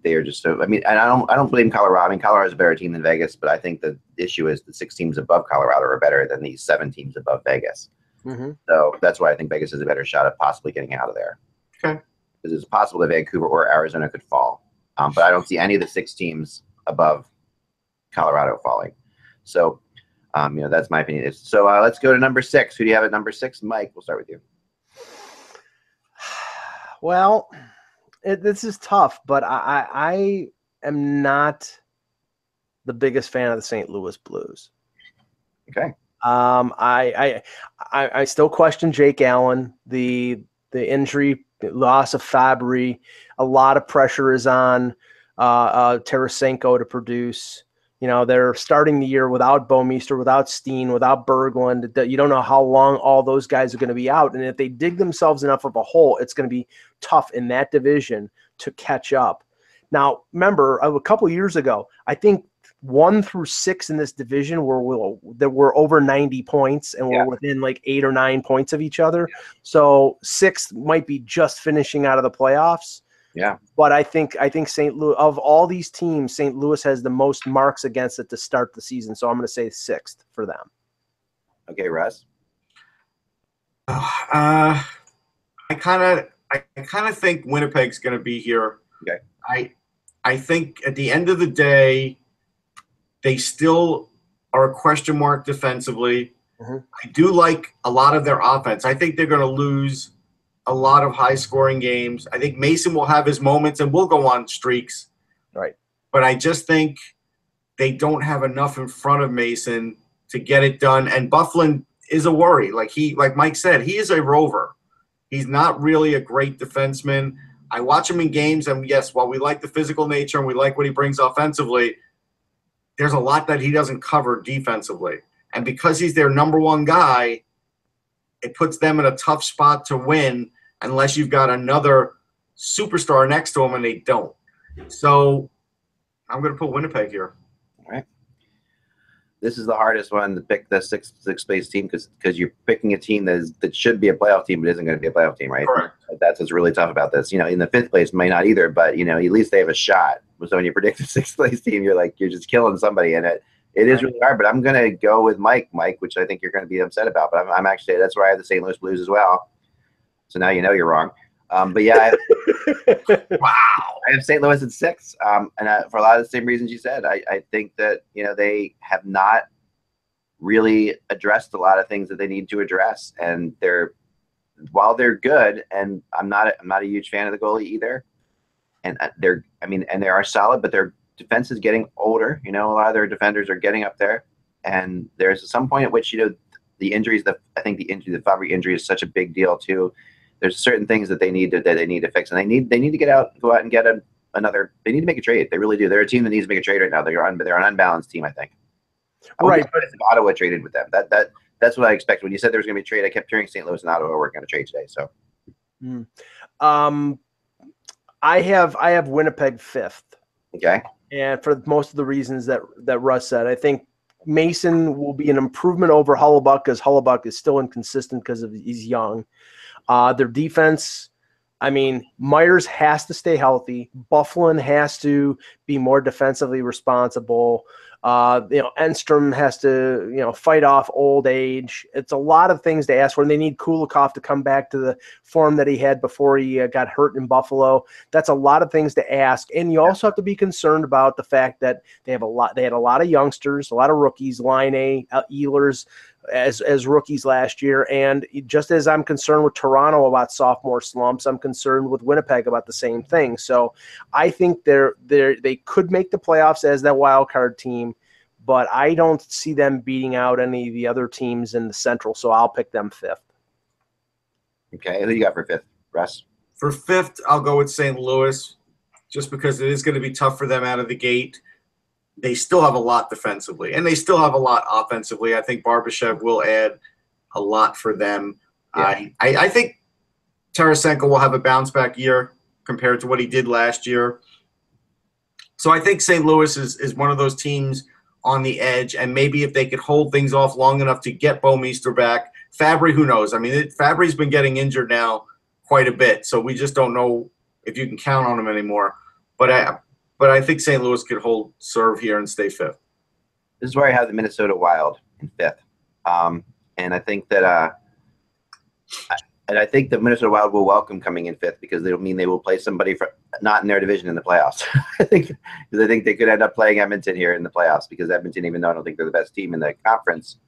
they are just so. I mean, and I don't blame Colorado. I mean, Colorado is a better team than Vegas, but I think the issue is the 6 teams above Colorado are better than these 7 teams above Vegas. Mm-hmm. So that's why I think Vegas has a better shot of possibly getting out of there. Okay. Because it's possible that Vancouver or Arizona could fall, but I don't see any of the 6 teams above Colorado falling. So, that's my opinion. So let's go to number 6. Who do you have at number 6? Mike, we'll start with you. Well, this is tough, but I am not the biggest fan of the St. Louis Blues. Okay. I still question Jake Allen, the injury, loss of Fabry. A lot of pressure is on Tarasenko to produce. They're starting the year without Bouwmeester, without Steen, without Berglund. You don't know how long all those guys are going to be out. And if they dig themselves enough of a hole, it's going to be tough in that division to catch up. Now, remember, a couple years ago, I think 1 through 6 in this division were over 90 points, and we're within like 8 or 9 points of each other. So 6th might be just finishing out of the playoffs. Yeah, but I think St. Louis, of all these teams, St. Louis has the most marks against it to start the season. So I'm going to say 6th for them. Okay, Russ. I kind of think Winnipeg's going to be here. Okay. I think at the end of the day, they still are a question mark defensively. Mm-hmm. I do like a lot of their offense. I think they're going to lose a lot of high-scoring games. I think Mason will have his moments and will go on streaks. Right. But I just think they don't have enough in front of Mason to get it done. And Byfuglien is a worry. Like Mike said, he is a rover. He's not really a great defenseman. I watch him in games, and yes, while we like the physical nature and we like what he brings offensively, there's a lot that he doesn't cover defensively. And because he's their number 1 guy, it puts them in a tough spot to win unless you've got another superstar next to him, and they don't. So I'm going to put Winnipeg here. All right. This is the hardest one to pick, the sixth place team, because you're picking a team that should be a playoff team but isn't going to be a playoff team, right? Correct. That's what's really tough about this. In the 5th place may not either, but at least they have a shot. So when you predict the 6th place team, you're just killing somebody, and it is really hard. But I'm going to go with Mike, which I think you're going to be upset about. But I'm actually, that's where I have the St. Louis Blues as well. So now you're wrong. But yeah, Wow. I have St. Louis at 6, and for a lot of the same reasons you said. I think that they have not really addressed a lot of things that they need to address, and while they're good, I'm not a huge fan of the goalie either, and they are solid, but they're defense is getting older. A lot of their defenders are getting up there, and there's some point at which the injuries. I think the Fabry injury is such a big deal too. There's certain things that they need to fix, and they need to go out and get another. They need to make a trade. They really do. They're a team that needs to make a trade right now. They're an unbalanced team, I think. Right, but if Ottawa traded with them, that's what I expected. When you said there was going to be a trade, I kept hearing St. Louis and Ottawa were going to trade today. So, I have Winnipeg 5th. Okay. And for most of the reasons that Russ said, I think Mason will be an improvement over Hellebuyck because Hellebuyck is still inconsistent because he's young. Their defense, I mean, Myers has to stay healthy. Bufflin has to be more defensively responsible. Enstrom has to, fight off old age. It's a lot of things to ask for. And they need Kulikov to come back to the form that he had before he got hurt in Buffalo. That's a lot of things to ask. And you also have to be concerned about the fact that they had a lot of youngsters, a lot of rookies, Line Ehlers as rookies last year. And just as I'm concerned with Toronto about sophomore slumps, I'm concerned with Winnipeg about the same thing. So I think they could make the playoffs as that wild card team, but I don't see them beating out any of the other teams in the Central. So I'll pick them 5th. Okay. Who you got for 5th, Russ? For 5th, I'll go with St. Louis just because it is going to be tough for them out of the gate. They still have a lot defensively, and they still have a lot offensively. I think Barbashev will add a lot for them. Yeah. I think Tarasenko will have a bounce-back year compared to what he did last year. So I think St. Louis is one of those teams on the edge, and maybe if they could hold things off long enough to get Bouwmeester back. Fabry, who knows? I mean, Fabry's been getting injured now quite a bit, so we just don't know if you can count on him anymore. But I think St. Louis could hold serve here and stay 5th. This is where I have the Minnesota Wild in 5th, and I think that I think the Minnesota Wild will welcome coming in 5th because it'll mean they will play somebody not in their division in the playoffs. I think they could end up playing Edmonton here in the playoffs because Edmonton, even though I don't think they're the best team in the conference,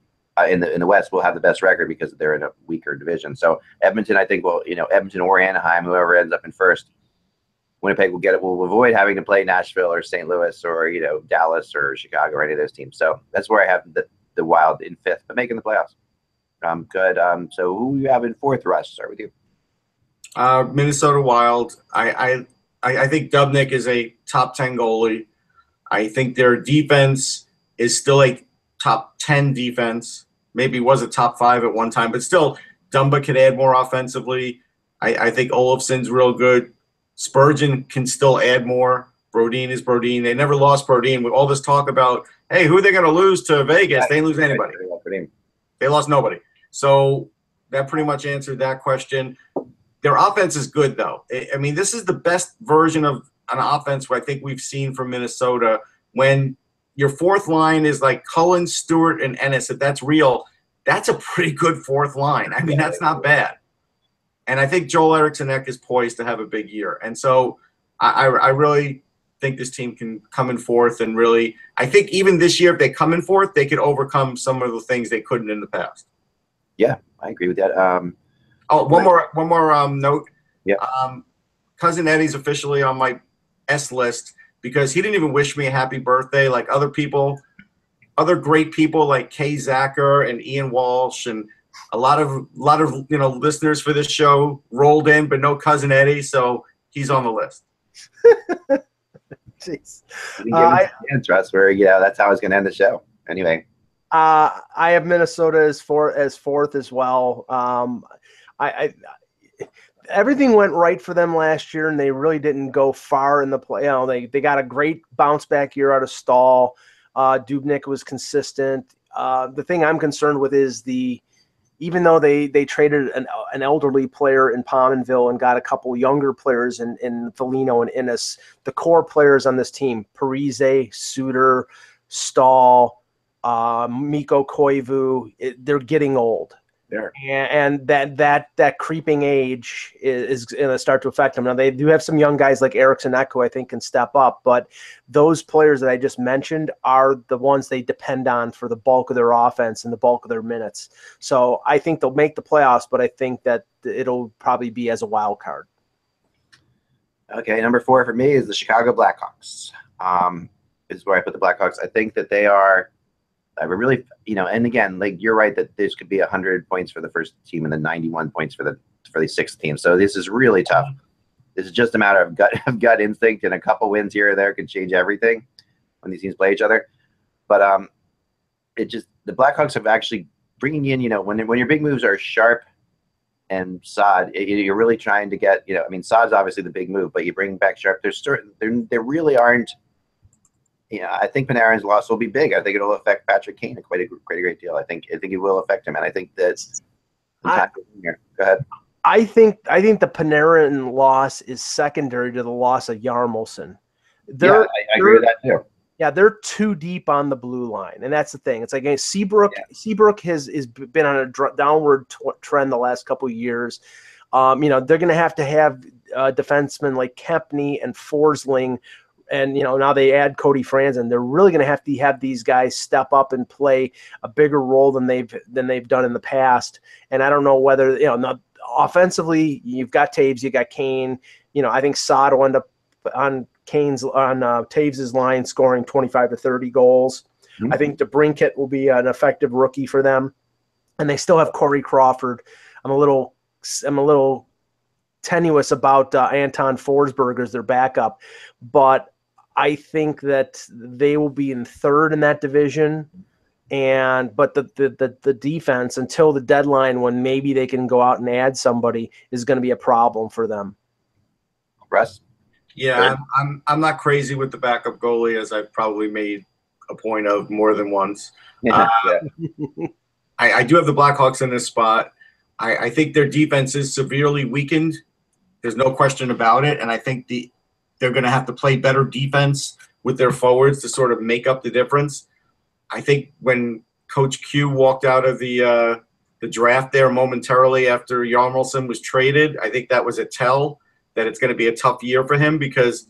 in the West, will have the best record because they're in a weaker division. So Edmonton, I think, will Edmonton or Anaheim, whoever ends up in first. Winnipeg will avoid having to play Nashville or St. Louis or Dallas or Chicago or any of those teams. So that's where I have the Wild in 5th, but making the playoffs. Good. So who you have in 4th, Russ? Start with you. Minnesota Wild. I think Dubnyk is a top 10 goalie. I think their defense is still a top 10 defense. Maybe was a top 5 at one time, but still Dumba could add more offensively. I think Olofsson's real good. Spurgeon can still add more. Brodin is Brodin. They never lost Brodin. With all this talk about, hey, who are they going to lose to Vegas? They didn't lose anybody. They lost nobody. So that pretty much answered that question. Their offense is good, though. I mean, this is the best version of an offense I think we've seen from Minnesota. When your 4th line is like Cullen, Stewart, and Ennis, if that's real, that's a pretty good 4th line. I mean, that's not bad. And I think Joel Eriksson Ek is poised to have a big year. And so I really think this team can come in 4th. And really, I think even this year, if they come in 4th, they could overcome some of the things they couldn't in the past. Yeah, I agree with that. One more note. Yeah. Cousin Eddie's officially on my S list because he didn't even wish me a happy birthday like other people, other great people like Kay Zacher and Ian Walsh and a lot of listeners for this show rolled in, but no Cousin Eddie, so he's on the list. Jeez. That's where that's how I was going to end the show. Anyway, I have Minnesota as 4th as well. Everything went right for them last year, and they really didn't go far in the play. They got a great bounce back year out of Stahl. Dubnyk was consistent. The thing I'm concerned with is even though they traded an elderly player in Pominville and got a couple younger players in Foligno and Innes, the core players on this team, Parise, Suter, Stahl, Mikko Koivu, they're getting old. There. And that creeping age is going to start to affect them. Now, they do have some young guys like Eriksson Ek who I think can step up, but those players that I just mentioned are the ones they depend on for the bulk of their offense and the bulk of their minutes. So I think they'll make the playoffs, but I think that it'll probably be as a wild card. Okay, number 4 for me is the Chicago Blackhawks. is where I put the Blackhawks. I think that they are really, and again, like you're right that this could be 100 points for the first team and then 91 points for the sixth team. So this is really tough. This is just a matter of gut instinct, and a couple wins here or there can change everything when these teams play each other. But the Blackhawks have actually bringing in, when your big moves are Sharp and Saad, you're really trying to get, Saad's obviously the big move, but you bring back Sharp. There really aren't. I think Panarin's loss will be big. I think it'll affect Patrick Kane quite a great deal. I think it will affect him, and I think that. Go ahead. I think the Panarin loss is secondary to the loss of Yarmulson. I agree with that too. Yeah, they're too deep on the blue line, and that's the thing. It's like Seabrook. Yeah. Seabrook has been on a downward trend the last couple of years. They're going to have defensemen like Kempny and Forsling, and now they add Cody Franzen. They're really going to have these guys step up and play a bigger role than they've done in the past. And I don't know whether offensively you've got Taves, you got Kane. I think Saad will end up on Taves' line scoring 25 to 30 goals. Mm-hmm. I think DeBrincat will be an effective rookie for them, and they still have Corey Crawford. I'm a little tenuous about Anton Forsberg as their backup, but I think that they will be in third in that division. But the defense until the deadline, when maybe they can go out and add somebody, is going to be a problem for them. Russ? Yeah, I'm not crazy with the backup goalie, as I've probably made a point of more than once. Yeah. I do have the Blackhawks in this spot. I think their defense is severely weakened. There's no question about it, and I think they're going to have to play better defense with their forwards to sort of make up the difference. I think when Coach Q walked out of the draft there momentarily after Yarmulson was traded, I think that was a tell that it's going to be a tough year for him, because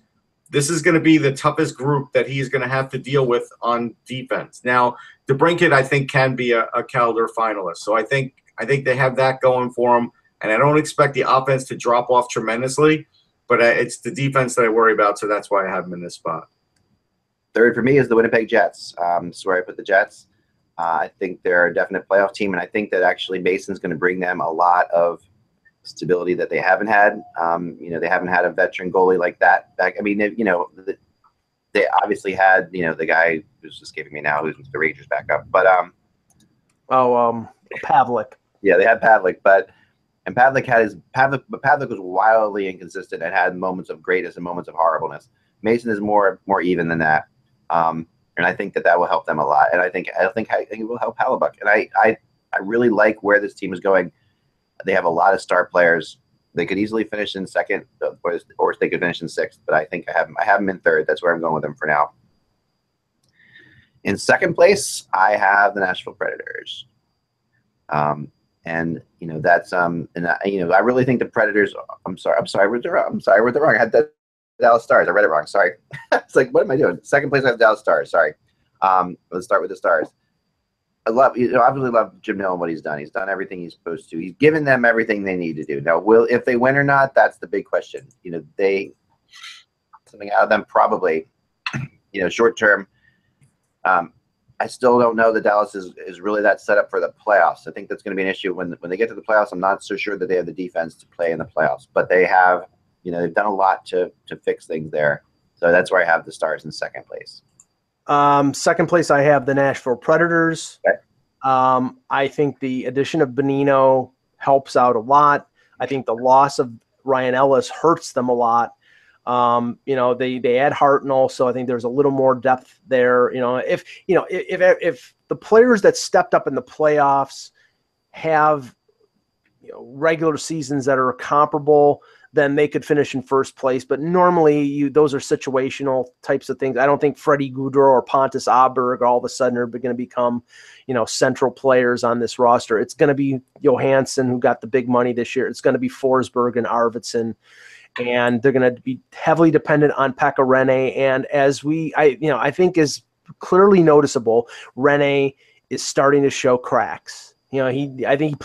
this is going to be the toughest group that he's going to have to deal with on defense. Now, DeBrincat, I think, can be a Calder finalist. So I think they have that going for him, and I don't expect the offense to drop off tremendously, but it's the defense that I worry about, so that's why I have him in this spot. Third for me is the Winnipeg Jets. That's where I put the Jets. I think they're a definite playoff team, and I think that actually Mason's going to bring them a lot of stability that they haven't had. They haven't had a veteran goalie like that back. I mean, they obviously had, the guy who's escaping me now, who's the Rangers backup, but Pavlik. Yeah, they had Pavlik, but Pavlik was wildly inconsistent and had moments of greatness and moments of horribleness. Mason is more even than that, and I think that will help them a lot. And I think it will help Hellebuyck. And I really like where this team is going. They have a lot of star players. They could easily finish in second, or they could finish in sixth. But I think I have them in third. That's where I'm going with them for now. In second place, I have the Nashville Predators. And that's I really think the Predators. I'm sorry, I read it wrong. I had the Dallas Stars. I read it wrong. Sorry. It's like, what am I doing? Second place, I have Dallas Stars. Sorry. Let's start with the Stars. I obviously love Jim Nill and what he's done. He's done everything he's supposed to. He's given them everything they need to do. Now, if they win or not, that's the big question. They something out of them probably. Short term. I still don't know that Dallas is really that set up for the playoffs. I think that's going to be an issue when they get to the playoffs. I'm not so sure that they have the defense to play in the playoffs, but they have. They've done a lot to fix things there. So that's where I have the Stars in second place. Second place, I have the Nashville Predators. Okay. I think the addition of Bonino helps out a lot. I think the loss of Ryan Ellis hurts them a lot. They add Hartnell, so I think there's a little more depth there. If the players that stepped up in the playoffs have regular seasons that are comparable, then they could finish in first place. But normally, those are situational types of things. I don't think Freddie Gaudreau or Pontus Aberg all of a sudden are going to become, central players on this roster. It's going to be Johansson, who got the big money this year. It's going to be Forsberg and Arvidsson, and they're going to be heavily dependent on Pekka Rinne. And I think is clearly noticeable, Rinne is starting to show cracks. You know, I think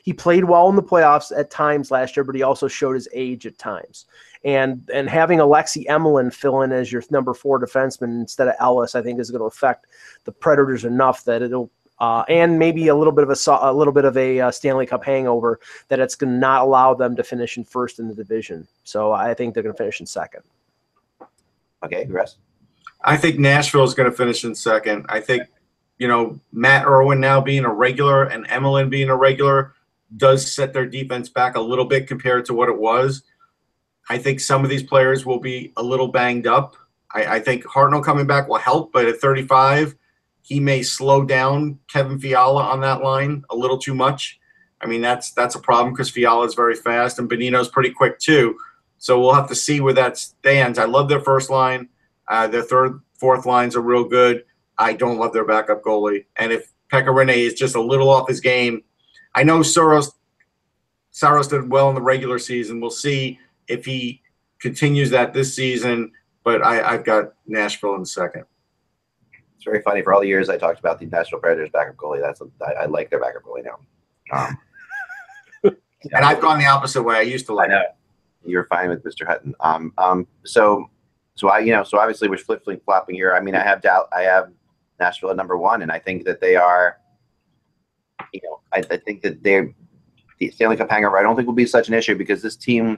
he played well in the playoffs at times last year, but he also showed his age at times. And having Alexi Emelin fill in as your number 4 defenseman instead of Ellis, I think is going to affect the Predators enough that it'll and maybe a little bit of a Stanley Cup hangover that it's going to not allow them to finish in first in the division. So I think they're going to finish in second. Okay, Russ? I think Nashville is going to finish in second. I think, Matt Irwin now being a regular and Emelin being a regular does set their defense back a little bit compared to what it was. I think some of these players will be a little banged up. I think Hartnell coming back will help, but at 35, he may slow down Kevin Fiala on that line a little too much. I mean, that's a problem because Fiala is very fast and Bonino's pretty quick too. So we'll have to see where that stands. I love their first line. Their third, fourth lines are real good. I don't love their backup goalie. And if Pekka Rinne is just a little off his game, I know Saros did well in the regular season. We'll see if he continues that this season, but I've got Nashville in second. It's very funny. For all the years I talked about the Nashville Predators backup goalie, I like their backup goalie now. And I've gone the opposite way. I used to like it. You're fine with Mr. Hutton. So obviously we're flip-flopping here. I mean, I have Nashville at number 1, and I think that they are, I think that the Stanley Cup hangover, I don't think will be such an issue because this team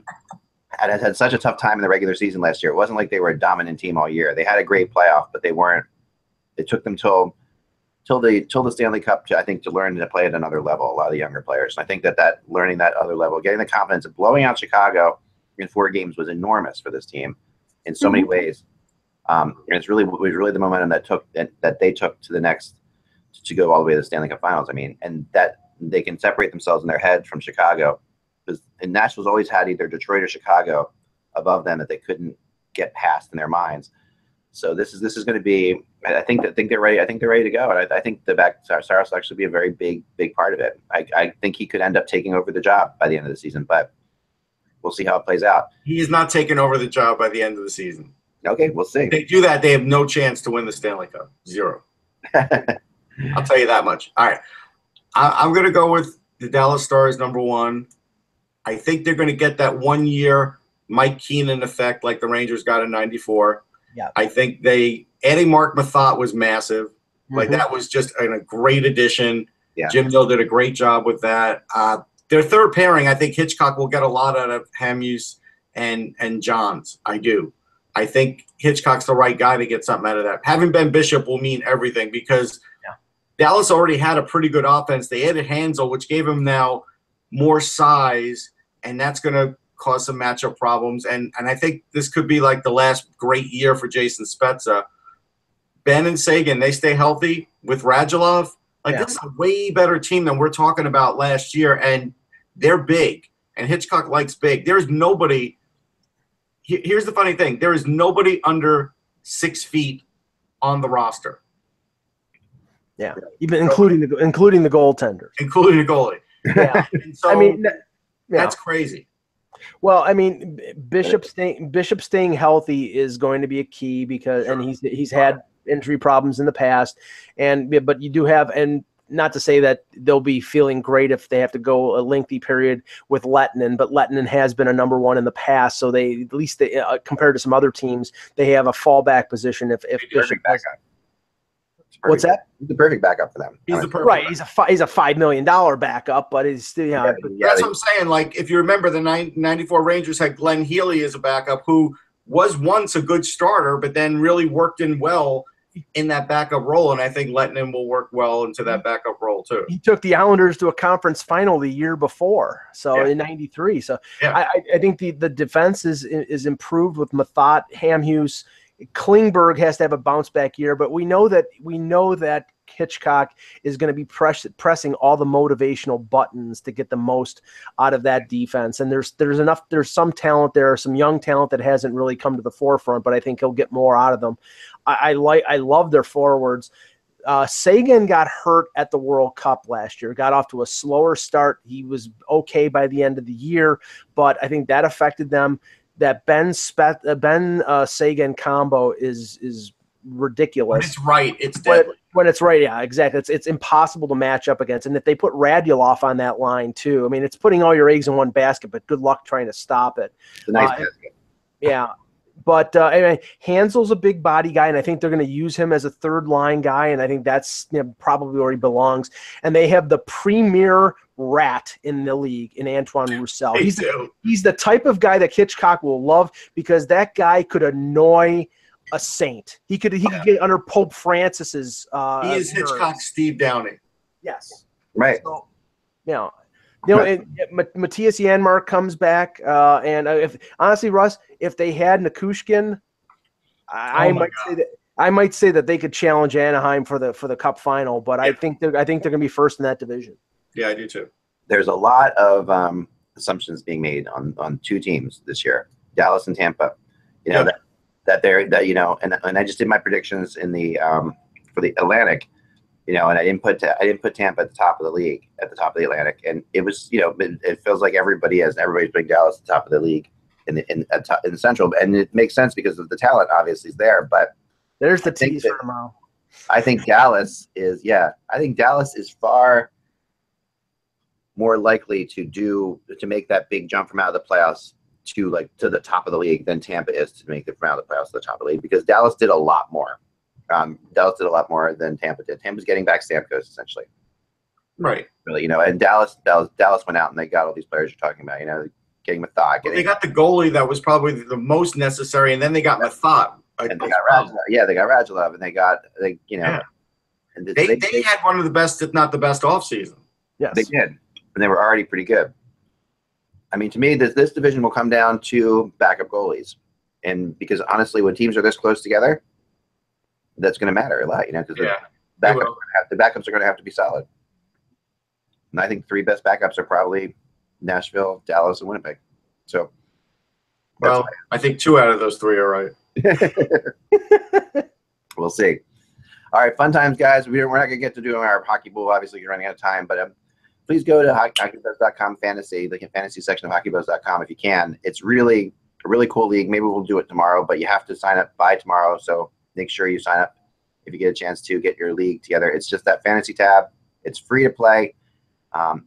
had such a tough time in the regular season last year. It wasn't like they were a dominant team all year. They had a great playoff, but they weren't. It took them till the Stanley Cup, I think, to learn to play at another level, a lot of the younger players. And I think that learning that other level, getting the confidence of blowing out Chicago in 4 games was enormous for this team in so many ways. And it was really the momentum that they took to the next to go all the way to the Stanley Cup Finals. I mean, and that they can separate themselves in their head from Chicago, because Nashville's always had either Detroit or Chicago above them that they couldn't get past in their minds. So this is going to be. I think they're ready. I think they're ready to go, and I think Saros will actually be a very big part of it. I think he could end up taking over the job by the end of the season, but we'll see how it plays out. He is not taking over the job by the end of the season. Okay, we'll see. If they do that, they have no chance to win the Stanley Cup. 0. I'll tell you that much. All right. I'm going to go with the Dallas Stars number 1. I think they're going to get that 1-year Mike Keenan effect like the Rangers got in 94. Yeah. I think adding Mark Mathot was massive. Like that was just a great addition. Yeah. Jim Hill did a great job with that. Their third pairing, I think Hitchcock will get a lot out of Hamhuis and Johns. I do. I think Hitchcock's the right guy to get something out of that. Having Ben Bishop will mean everything because Dallas already had a pretty good offense. They added Hansel, which gave him now more size, and that's going to cause some matchup problems. And I think this could be like the last great year for Jason Spezza. Ben and Sagan, they stay healthy with Radulov. This is a way better team than we're talking about last year, and they're big. And Hitchcock likes big. There's nobody – here's the funny thing. There is nobody under 6 feet on the roster. Yeah, even including the goaltender. Including the goalie. Yeah. So, I mean, that's crazy. Well, I mean, Bishop staying healthy is going to be a key because and he's had injury problems in the past, but you do have, and not to say that they'll be feeling great if they have to go a lengthy period with Lettinen, but Lettinen has been a number 1 in the past, so they at least compared to some other teams, they have a fallback position if Bishop backup. What's that? He's the perfect backup for them. He's the perfect right. He's a $5 million backup, but he's still that's what I'm saying. Like if you remember, the 94 Rangers had Glenn Healy as a backup, who was once a good starter, but then really worked in well in that backup role, and I think Lettinen will work well into that backup role too. He took the Islanders to a conference final the year before, so in '93. So I think the defense is improved with Mathot, Hamhuis. Klingberg has to have a bounce back year, but we know that Hitchcock is going to be pressing all the motivational buttons to get the most out of that defense. And there's some talent there, some young talent that hasn't really come to the forefront, but I think he'll get more out of them. I love their forwards. Sagan got hurt at the World Cup last year, got off to a slower start. He was okay by the end of the year, but I think that affected them. That Ben Sagan combo is ridiculous. When it's right, it's deadly. When it's right, yeah, exactly. It's impossible to match up against. And if they put Radulov on that line too, I mean, it's putting all your eggs in one basket, but good luck trying to stop it. It's a nice basket. Yeah. But anyway, Hansel's a big body guy, and I think they're going to use him as a third line guy, and I think that's probably where he belongs. And they have the premier rat in the league in Antoine Roussel. He's the type of guy that Hitchcock will love because that guy could annoy a saint. He could get under Pope Francis's. He is Hitchcock's Steve Downing. Yes. Right. So, Matthias Janmark comes back, and if honestly, Russ, if they had Nichushkin, I might say that they could challenge Anaheim for the Cup final. But I think they're going to be first in that division. Yeah, I do too. There's a lot of assumptions being made on two teams this year, Dallas and Tampa. And I just did my predictions in the for the Atlantic. And I didn't put Tampa at the top of the league, at the top of the Atlantic, and it was it feels like everybody's putting Dallas at the top of the league in the Central, and it makes sense because of the talent obviously is there. But there's the tease for tomorrow. I think Dallas is far more likely to make that big jump from out of the playoffs to the top of the league than Tampa is to make it from out of the playoffs to the top of the league, because Dallas did a lot more. Dallas did a lot more than Tampa did. Tampa's getting back Stamkos essentially, right? Really, and Dallas went out and they got all these players you're talking about. Getting Mathot. They got the goalie that was probably the most necessary, and then they got Mathot. And they got Radulov. Yeah, they got Radulov, and they And they had one of the best, if not the best, offseason. Yes, they did, and they were already pretty good. I mean, to me, this division will come down to backup goalies, and because honestly, when teams are this close together, that's going to matter a lot, because the backups are going to have to be solid. And I think three best backups are probably Nashville, Dallas, and Winnipeg. So, I think 2 out of those 3 are right. We'll see. All right, fun times, guys. We're not going to get to do our Hockey Bowl. Obviously, you're running out of time, but please go to HockeyBuzz.com fantasy, the fantasy section of HockeyBuzz.com if you can. It's really a really cool league. Maybe we'll do it tomorrow, but you have to sign up by tomorrow. So make sure you sign up if you get a chance to get your league together. It's just that fantasy tab. It's free to play.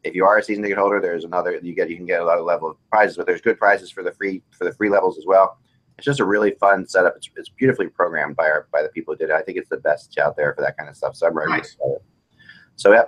If you are a season ticket holder, there's another you can get a lot of level of prizes, but there's good prizes for the free levels as well. It's just a really fun setup. It's beautifully programmed by the people who did it. I think it's the best out there for that kind of stuff. So I'm ready to start it. So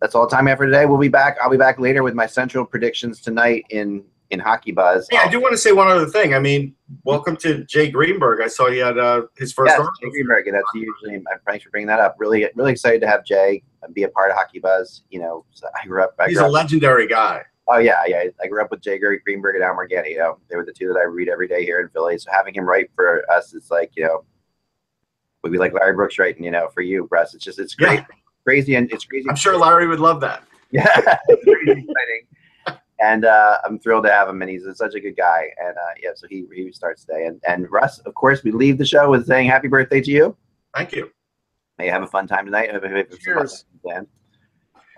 that's all the time we have for today. We'll be back. I'll be back later with my central predictions tonight in Hockey Buzz. Yeah, I do want to say one other thing. I mean, welcome to Jay Greenberg. I saw he had his first. Yes, Jay Greenberg. And that's usually. Thanks for bringing that up. Really, really excited to have Jay be a part of Hockey Buzz. So I grew up. He's a legendary guy. Oh yeah. I grew up with Jay Greenberg and Al Morganti. They were the two that I read every day here in Philly. So having him write for us, it's like would be like Larry Brooks writing. For you, Russ. It's great, crazy, and it's crazy. I'm sure Larry would love that. Yeah, it's crazy exciting. And I'm thrilled to have him, and he's such a good guy. And so he starts today. And Russ, of course, we leave the show with saying happy birthday to you. Thank you. May you have a fun time tonight. Cheers.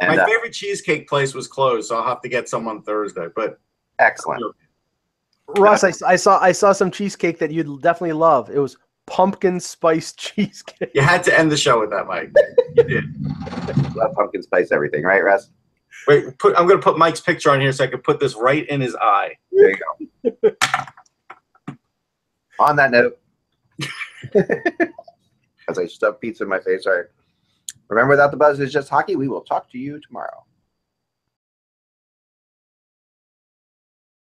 And my favorite cheesecake place was closed, so I'll have to get some on Thursday. But excellent. Russ, I saw some cheesecake that you'd definitely love. It was pumpkin spice cheesecake. You had to end the show with that, Mike. You did. Love pumpkin spice everything, right, Russ? Wait, I'm going to put Mike's picture on here so I can put this right in his eye. There you go. On that note, as I stuff pizza in my face, sorry. Remember, without the buzz is just hockey. We will talk to you tomorrow.